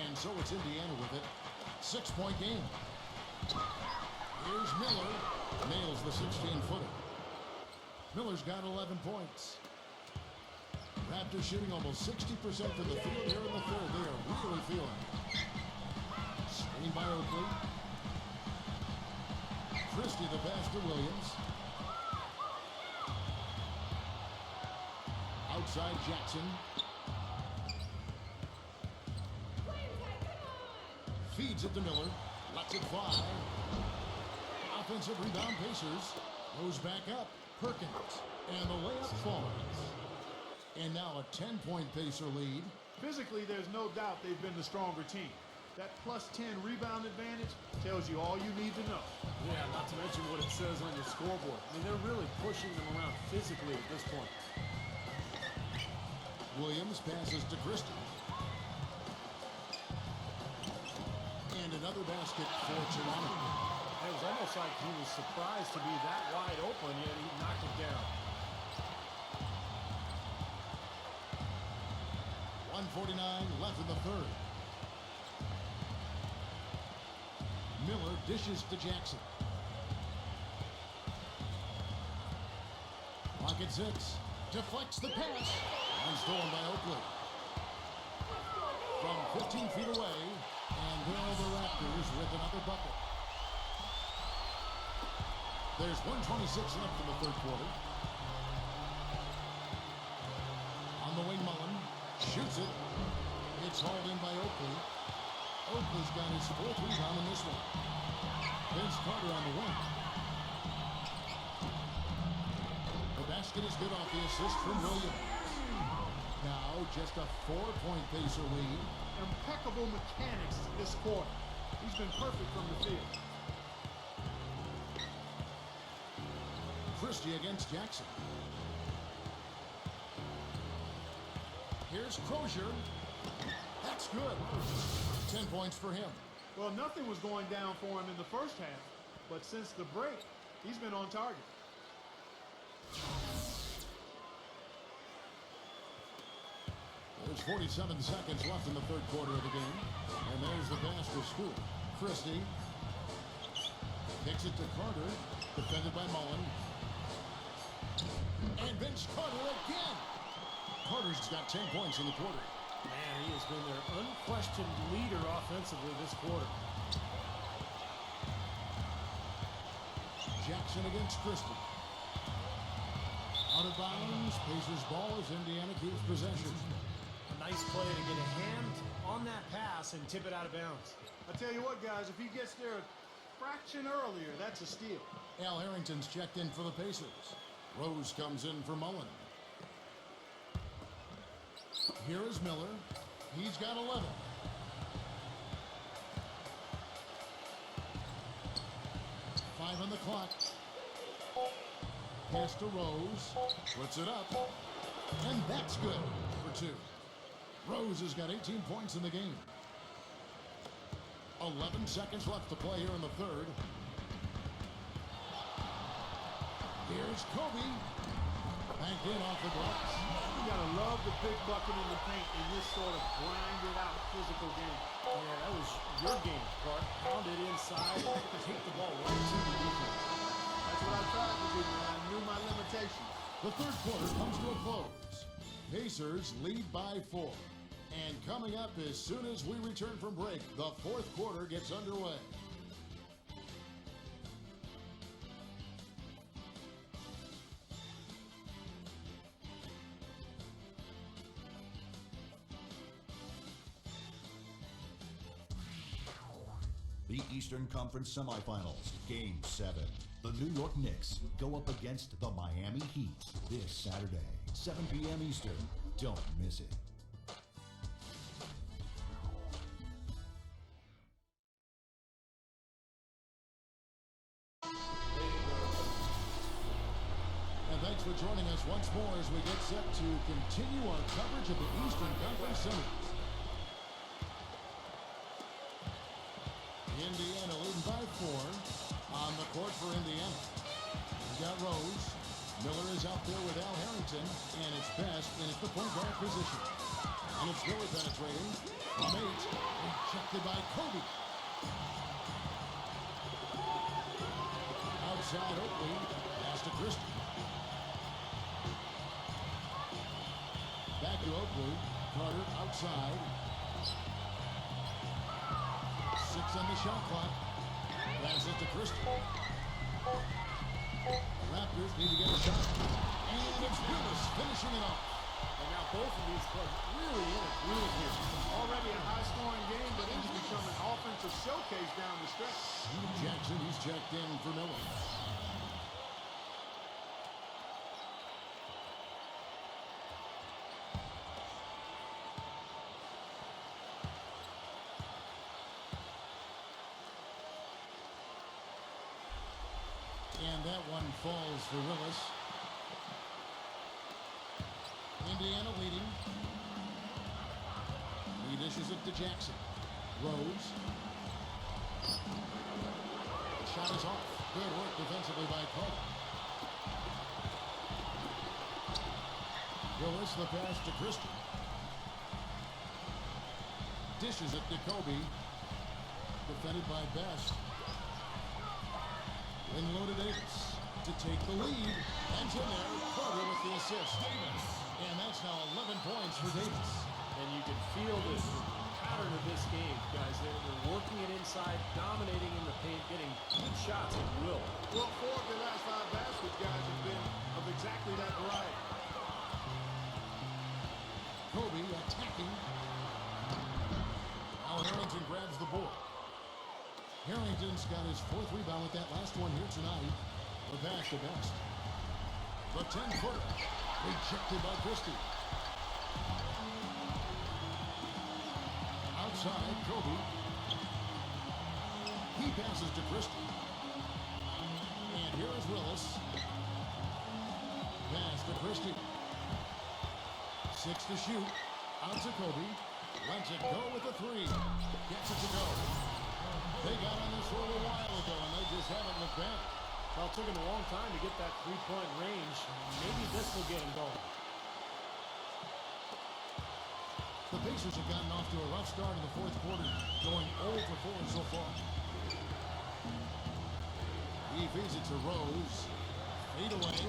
And so it's Indiana with it. 6-point game. Here's Miller. Nails the 16-footer. Miller's got 11 points. Raptors shooting almost 60% from the field here in the third. They are really feeling it. Screen by Oakley. Christie the pass to Williams. Outside Jackson. Feeds it to Miller. Lets it fly. Offensive rebound Pacers. Goes back up. Perkins. And the layup falls. And now a 10-point Pacer lead. Physically, there's no doubt they've been the stronger team. That plus 10 rebound advantage tells you all you need to know. Yeah, not to mention what it says on your scoreboard. I mean, they're really pushing them around physically at this point. Williams passes to Christie. And another basket for Toronto. It was almost like he was surprised to be that wide open, yet he knocked it down. 1:49 left in the third. Miller dishes to Jackson. Pocket 6. Deflects the pass. And stolen by Oakley. From 15 feet away. And there are the Raptors with another bucket. There's 1:26 left in the third quarter. On the wing, Mullen shoots it. It's hauled in by Oakley. Oakley's got his fourth rebound in this one. Vince Carter on the wing. The basket is good off the assist from Williams. Now just a 4-point Pacer lead. Impeccable mechanics this quarter. He's been perfect from the field. Christie against Jackson. Here's Crozier. That's good. 10 points for him. Well, nothing was going down for him in the first half, but since the break, he's been on target. There's 47 seconds left in the third quarter of the game. And there's the pass to Scoop. Christie kicks it to Carter. Defended by Mullen. And Vince Carter again. Carter's got 10 points in the quarter. Man, he has been their unquestioned leader offensively this quarter. Jackson against Christie. Out of bounds. Pacers ball as Indiana keeps possession. A nice play to get a hand on that pass and tip it out of bounds. I tell you what, guys, if he gets there a fraction earlier, that's a steal. Al Harrington's checked in for the Pacers. Rose comes in for Mullen. Here is Miller. He's got 11. Five on the clock. Pass to Rose. Puts it up. And that's good for 2. Rose has got 18 points in the game. 11 seconds left to play here in the third. Here's Kobe. Banked in off the glass. You gotta love the big bucket in the paint in this sort of grinded out physical game. Yeah, that was your game, Clark. Pound it inside, take the ball right to the defense. That's what I tried to do, man. I knew my limitations. The third quarter comes to a close. Pacers lead by 4. And coming up as soon as we return from break, the fourth quarter gets underway. The Eastern Conference Semifinals, Game 7. The New York Knicks go up against the Miami Heat this Saturday, 7 p.m. Eastern. Don't miss it. And thanks for joining us once more as we get set to continue our coverage of the Eastern Conference Semis. Indiana leading by 4 on the court for Indiana. We got Rose. Miller is out there with Al Harrington, and it's Best in at the point guard position. And it's Miller penetrating from 8, rejected by Kobe. Outside Oakley, pass to Christie. Back to Oakley. Carter outside. 6 on the shot clock. Passes to Christie. The Raptors need to get a shot. And it's Willis finishing it off. And now both of these clubs really in a groove here. Already a high-scoring game, but it's become an offensive showcase down the stretch. Jackson, he's checked in for Miller. falls for Willis. Indiana leading. He dishes it to Jackson. Rose. The shot is off. Good work defensively by Kobe. Willis, the pass to Christie. Dishes it to Kobe. Defended by Best. Then low to Davis to take the lead. And in there, Kobe with the assist. And that's now 11 points for Davis. And you can feel this pattern of this game, guys. They're working it inside, dominating in the paint, getting good shots at will. Well, 4 of their last 5 baskets, guys, have been of exactly that variety. Kobe attacking. Now Harrington grabs the board. Harrington's got his 4th rebound with that last one here tonight. The pass to Best. The 10-footer. Rejected by Christie. Outside, Kobe. He passes to Christie. And here is Willis. Pass to Christie. 6 to shoot. Out to Kobe. Lets it go with the 3. Gets it to go. They got on this one a while ago, and they just haven't looked back. Well, it took him a long time to get that 3-point range. Maybe this will get him going. The Pacers have gotten off to a rough start in the 4th quarter, going 0 for 4 so far. He feeds it to Rose. Fade away.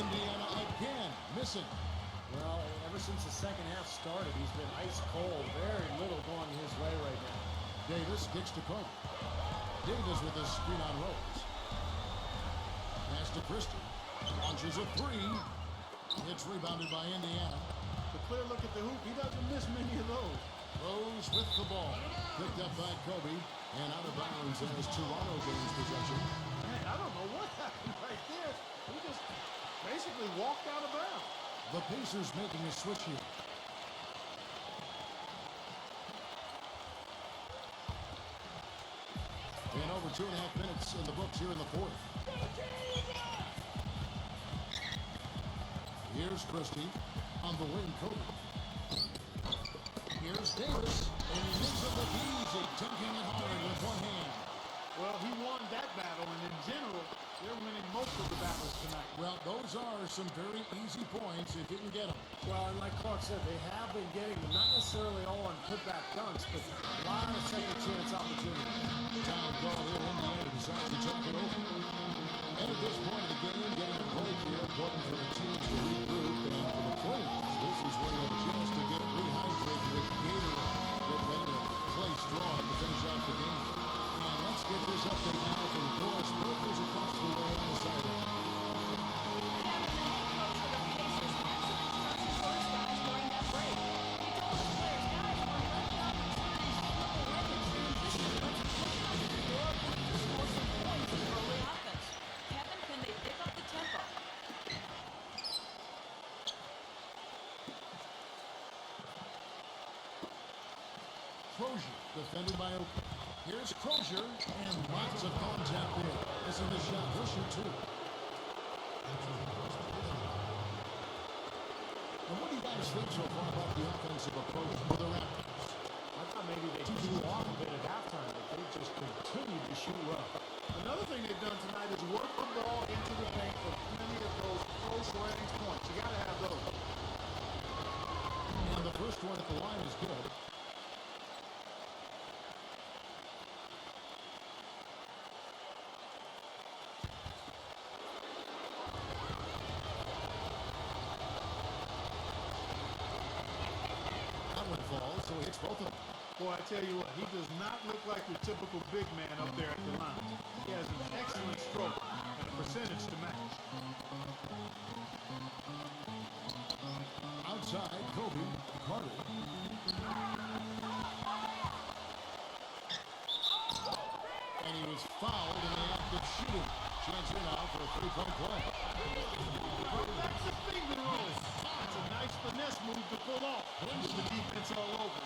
Indiana again, missing. Well, ever since the second half started, he's been ice cold. Very little going his way right now. Davis kicks to Kobe. Davis with a screen on Rose. Pass to Christie. Launches a 3. It's rebounded by Indiana. The clear look at the hoop, he doesn't miss many of those. Rose with the ball. Picked up by Kobe. And out of bounds as Toronto gains possession. Man, I don't know what happened right there. He just basically walked out of bounds. The Pacers making a switch here. And over 2.5 minutes in the books here in the 4th. Here's Christie on the wing, Kobe. Here's Davis, and he makes it look easy, taking it hard with one hand. Well, he won that battle, and in general, they're winning most of the battles tonight. Well, those are some very easy points if you can get them. Well, and like Clark said, they have been getting them, not necessarily all on putback dunks, but a lot of second chance opportunities. Time call here, Indiana decides to talk it over. And at this point of the game, getting a break here, important for the teams to regroup, and for the players, this is where you have a chance to get rehydrated with Gatorade. Get ready to play strong to finish off the game. And let's get this update now from Doris Burkers across the way on the sideline. Crozier, defended by Oakley. Here's Crozier, and lots of contact there. This is the shot. He'll shoot 2. And what do you guys think so far about the offensive approach for the Raptors? I thought maybe they cooled off a bit at halftime, but they just continued to shoot well. Another thing they've done tonight is work the ball into the paint for many of those close range points. You got to have those. And the first one at the line is good. So he hits both of them. Boy, I tell you what, he does not look like your typical big man up there at the line. He has an excellent stroke and a percentage to match. Outside, Kobe, Carter. And he was fouled in the act of shooting. Chance here now for a 3-point play. That's a finger roll. That's a nice finesse move to pull off. Brings the defense all over.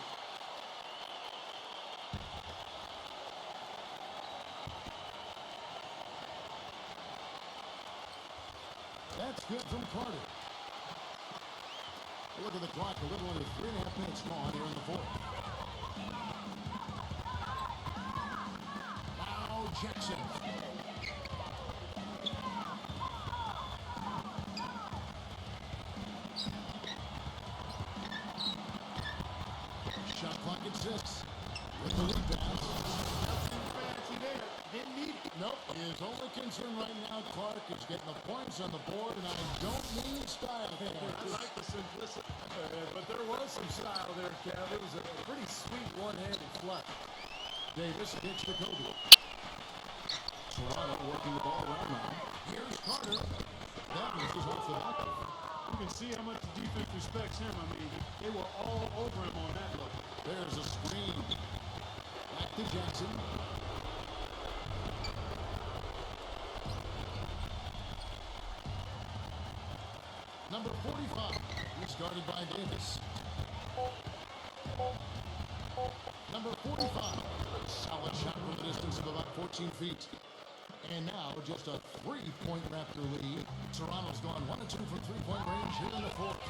That's good from Carter. Look at the clock. A little under 3.5 minutes gone here in the fourth. Now Jackson. Shot clock at 6. With the lead pass. Nothing fancy there. Didn't need it. Nope. His only concern right now, Clark, is getting the points on the board, and I don't need style. I like the simplicity. But there was some style there, Kev. It was a pretty sweet one-handed flush. Davis gets to Kobe. Toronto working the ball around now. Here's Carter. That misses off the back. You can see how much the defense respects him. I mean, they were all over him on that look. There's a screen. Back to Jackson. Number 45. He's guarded by Davis. Number 45. Solid shot from the distance of about 14 feet. And now just a 3-point Raptor lead. Toronto's gone 1 2 from 3-point range here in the fourth.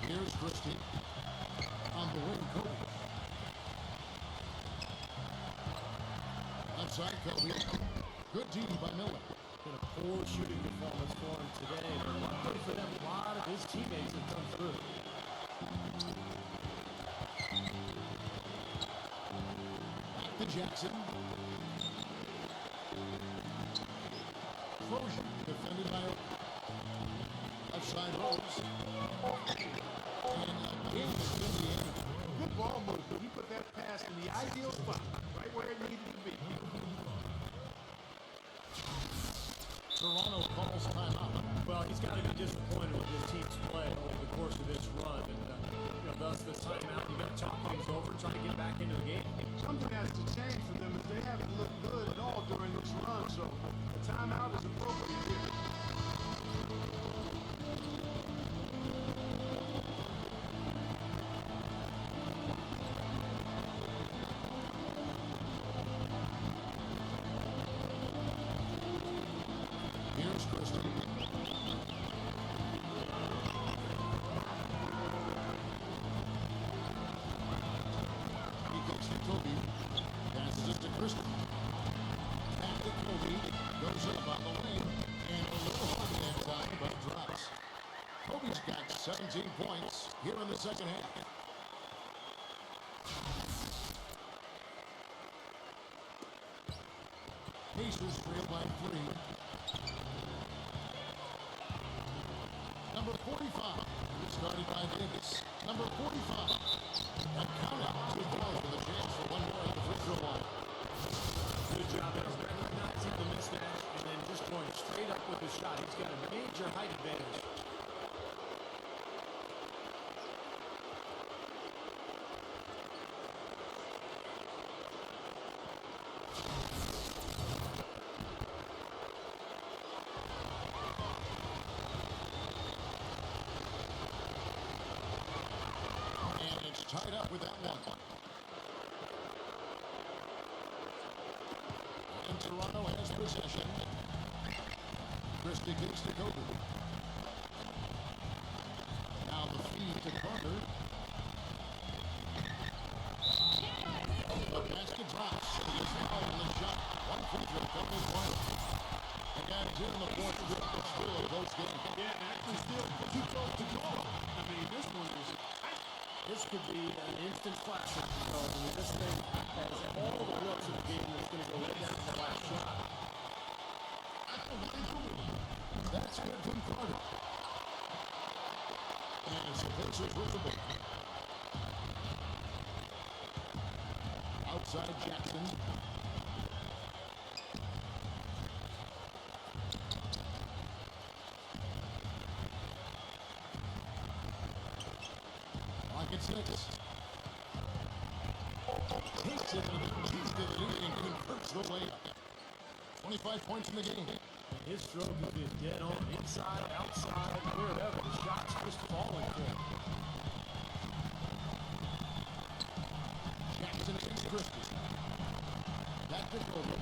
Here's Christie. On the wing, Kobe. Outside, Kobe. Good D by Miller. Been a poor shooting performance for him today, but luckily for them, a lot of his teammates have come through. Back to Jackson. Frozen, defended by outside Rose. And again, Indiana. Good ball movement. He put that pass in the ideal spot, right where it needed to be. Toronto calls timeout. Well, he's got to be disappointed with his team's play over the course of this run, and thus the timeout. You got to talk things over, try to get back into the game. Something has to change for them if they haven't looked good at all during this run. So the timeout is appropriate here. Here's Christie. He kicks to Kobe. Passes it to Christie. Back to Kobe. Goes up on the wing. And a little hard that time, but it drops. Kobe's got 17 points here in the second half. Pacers trail by 3. Number 45, started by Davis. Number 45. And count out 2 balls with a chance for one more at the free throw line. Good job there, recognizing the mismatch and then just going straight up with the shot. He's got a major height advantage. And it's tied up with that one. And Toronto has possession. Christie kicks to Kobe. Now the feed to Carter. The basket drops. He is fouled on the shot. 1 free throw coming one. Again, it's in the fourth quarter. It's still a close game. Yeah, actually still too close to call. I mean, this one is tight. This could be an instant classic. I mean, this thing has all the looks of the game that's going to go right down to the last shot. That's good from Carter. And it's the Pacers with the ball. Outside Jackson. Clock at 6. Takes it keeps the lead and converts the layup. 25 points in the game. His stroke has been dead on, inside, outside, wherever. The shot's just falling for him. Jackson against Christie. Back to Kobe.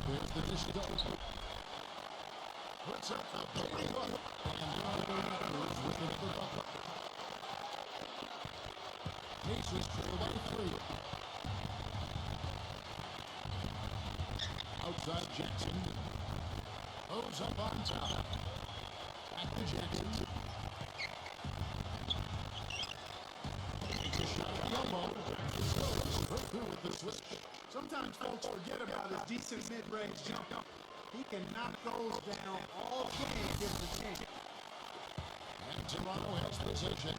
There's the dish to go. Puts up the baby hook. And Toronto Raptors with another bucket. Pacers trail by 3. Outside Jackson. Goes up on top. Back to Jackson. Takes a shot at the elbow. Straight through with the switch. Sometimes folks forget about his decent mid-range jump. He can knock those down all game given the chance. And Toronto has possession.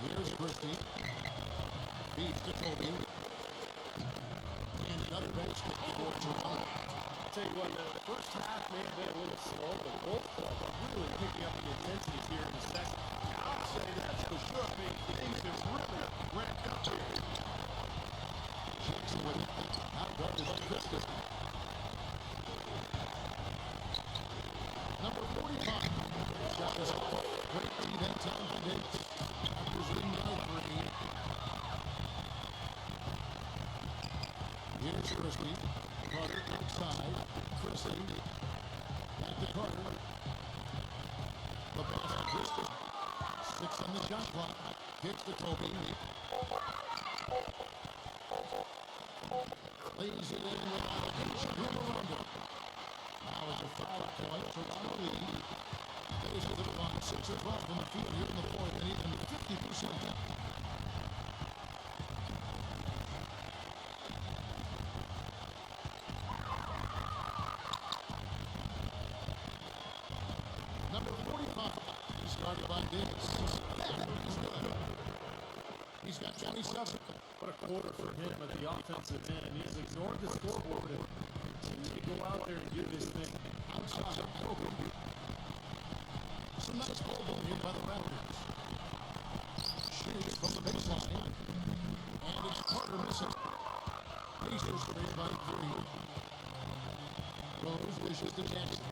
Here's Christie. Feeds to Kobe. And another basket for Toronto. I'll tell you what, the first half may have been a little slow, but both clubs are really picking up the intensity here in the second. I'll say that's for sure. I mean, things have really ramped up here. Jackson with it. Out guarded by Christie. Number 45. Shot is off. Great lead in time for Davis. Raptors leading by 3. Here's Christie. Carter outside. Christie. Back to Carter. The pass to Christie. 6 on the shot clock. Kicks to Kobe. Lays it in with allocation from Mamba. Now it's a foul point. Toronto lead. There's a little on 6 or 12 from the field here in the fourth, and even 50% down. Number 45. Started by Davis. He's good. He's got 27. What a quarter for him at the offensive end. He's ignored the scoreboard and continued to go out there and do this thing. Outside Kobe. Some nice ball here by the Raptors. Shooting from the baseline. And it's Carter missing. Pacers trail by 3. Rose dishes to Jackson.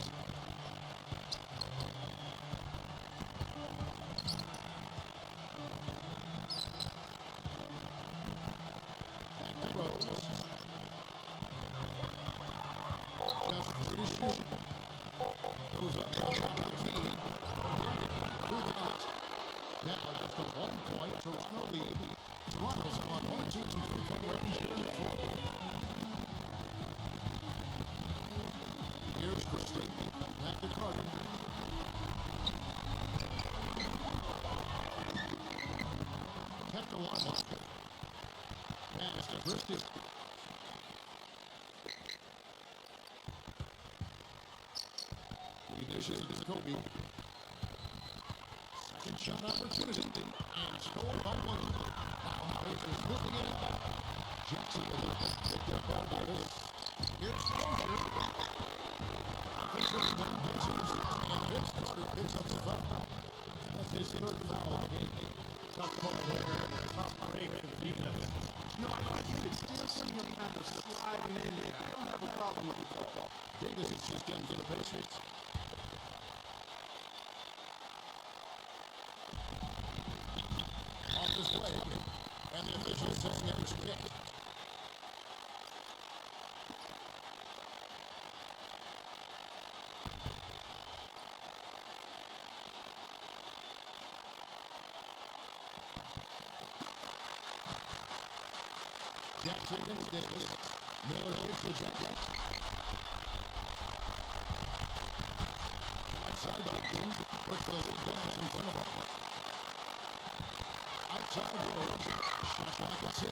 Toronto lead. Toronto's on 1-2 from range here in the fourth. Here's Christie. Back to Carter. Kept the line. Pass to Christie. He dishes it to Kobe. Second shot opportunity. And scored by 1. Now Pacers moving it up. Jackson with it. Picked up by Davis. Here's Kobe. Offensive rebound Pacers. And Vince Carter picks up the foul. That's his third foul of the game. Tough ball there and a tough break for the defense. You know, you could still see him kind of sliding in there. I don't have a problem with the football. Davis is just getting to the Pacers. Off his leg, and the official saying it was kicked. Jackson against Davis. Miller hits the Jackson. Outside Jackson puts the lead down in front of him. Outside Rose. Shot clock at 6.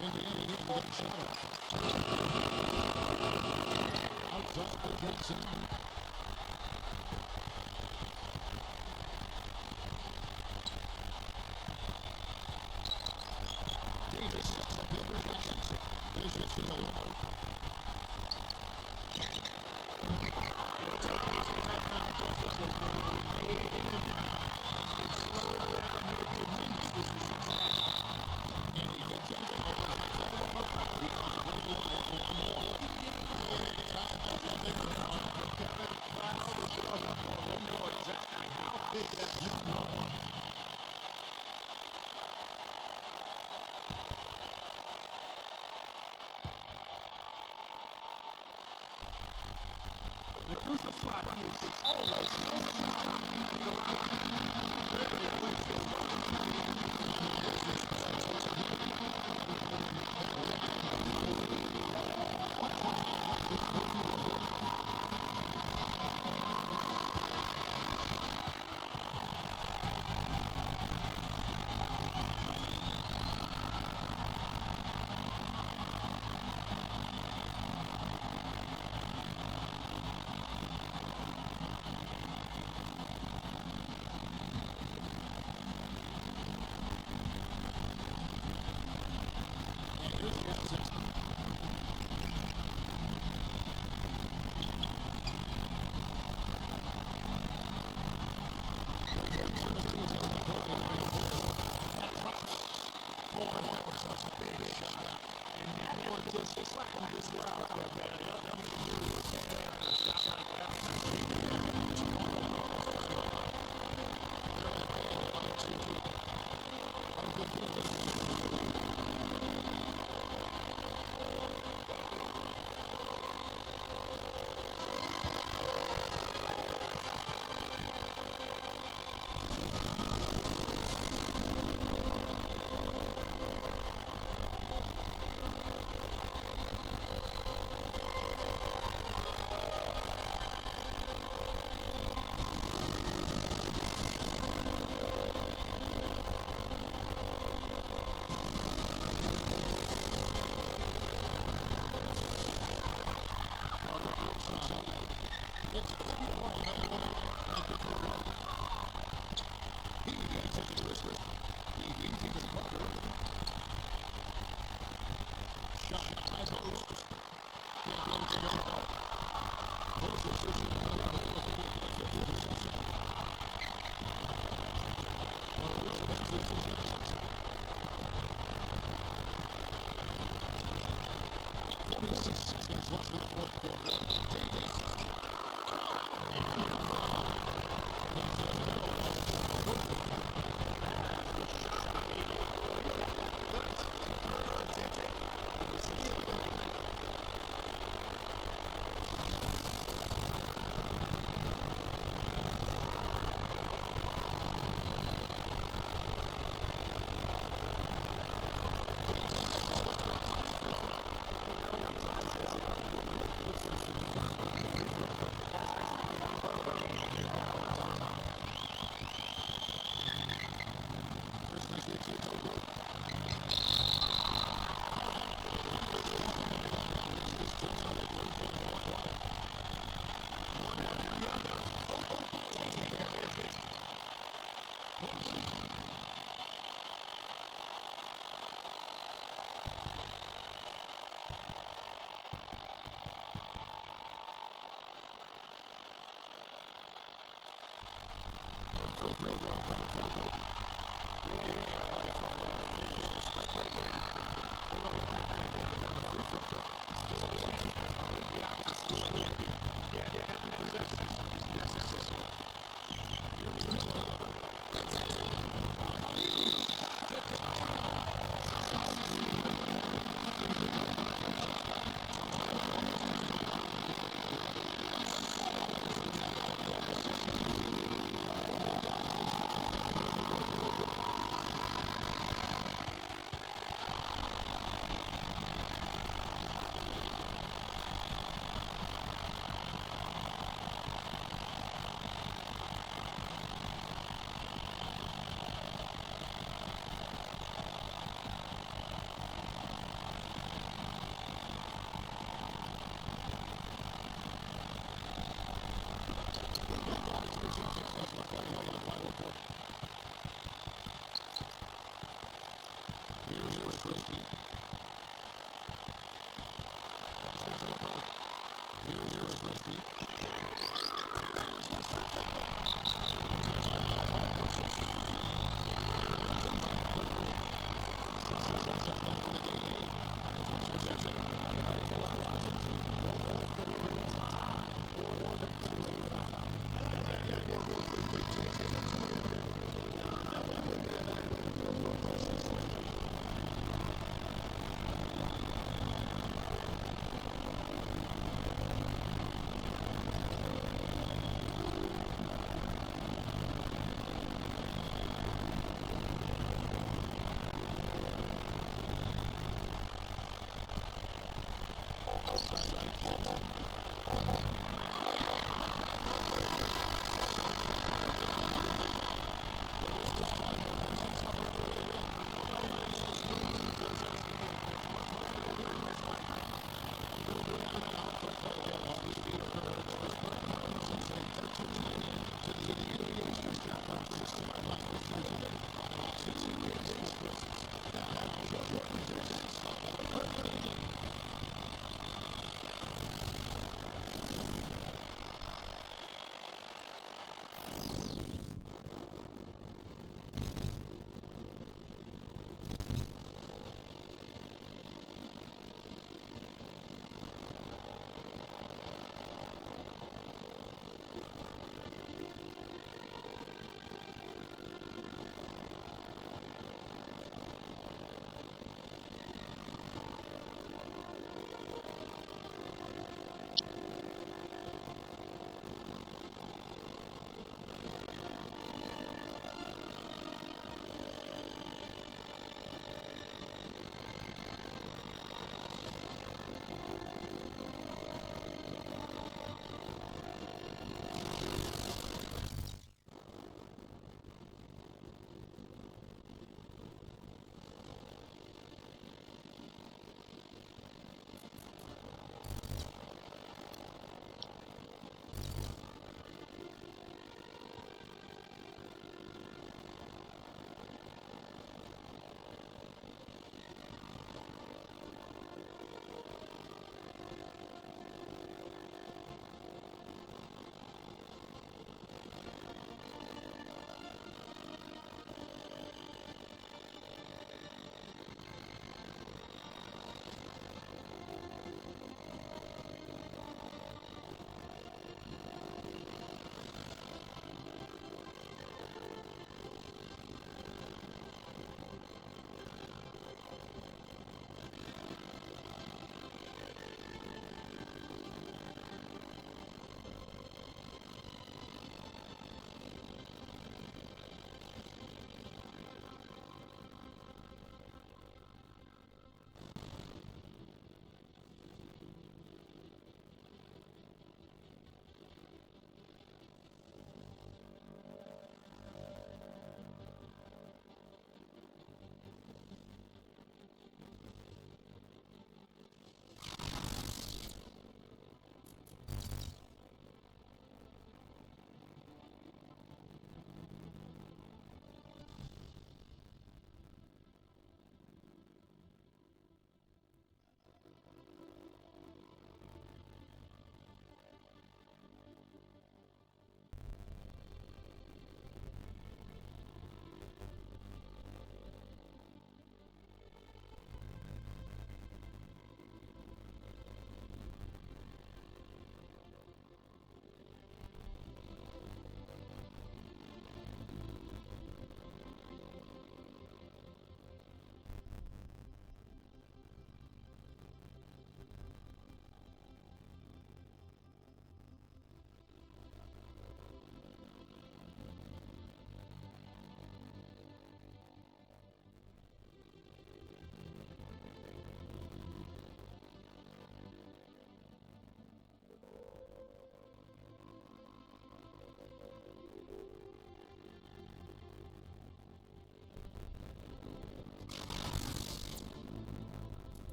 Indiana here to get a shot off. Outside to Jackson. Davis is up here for Jackson. There's your field. The crucial spot is almost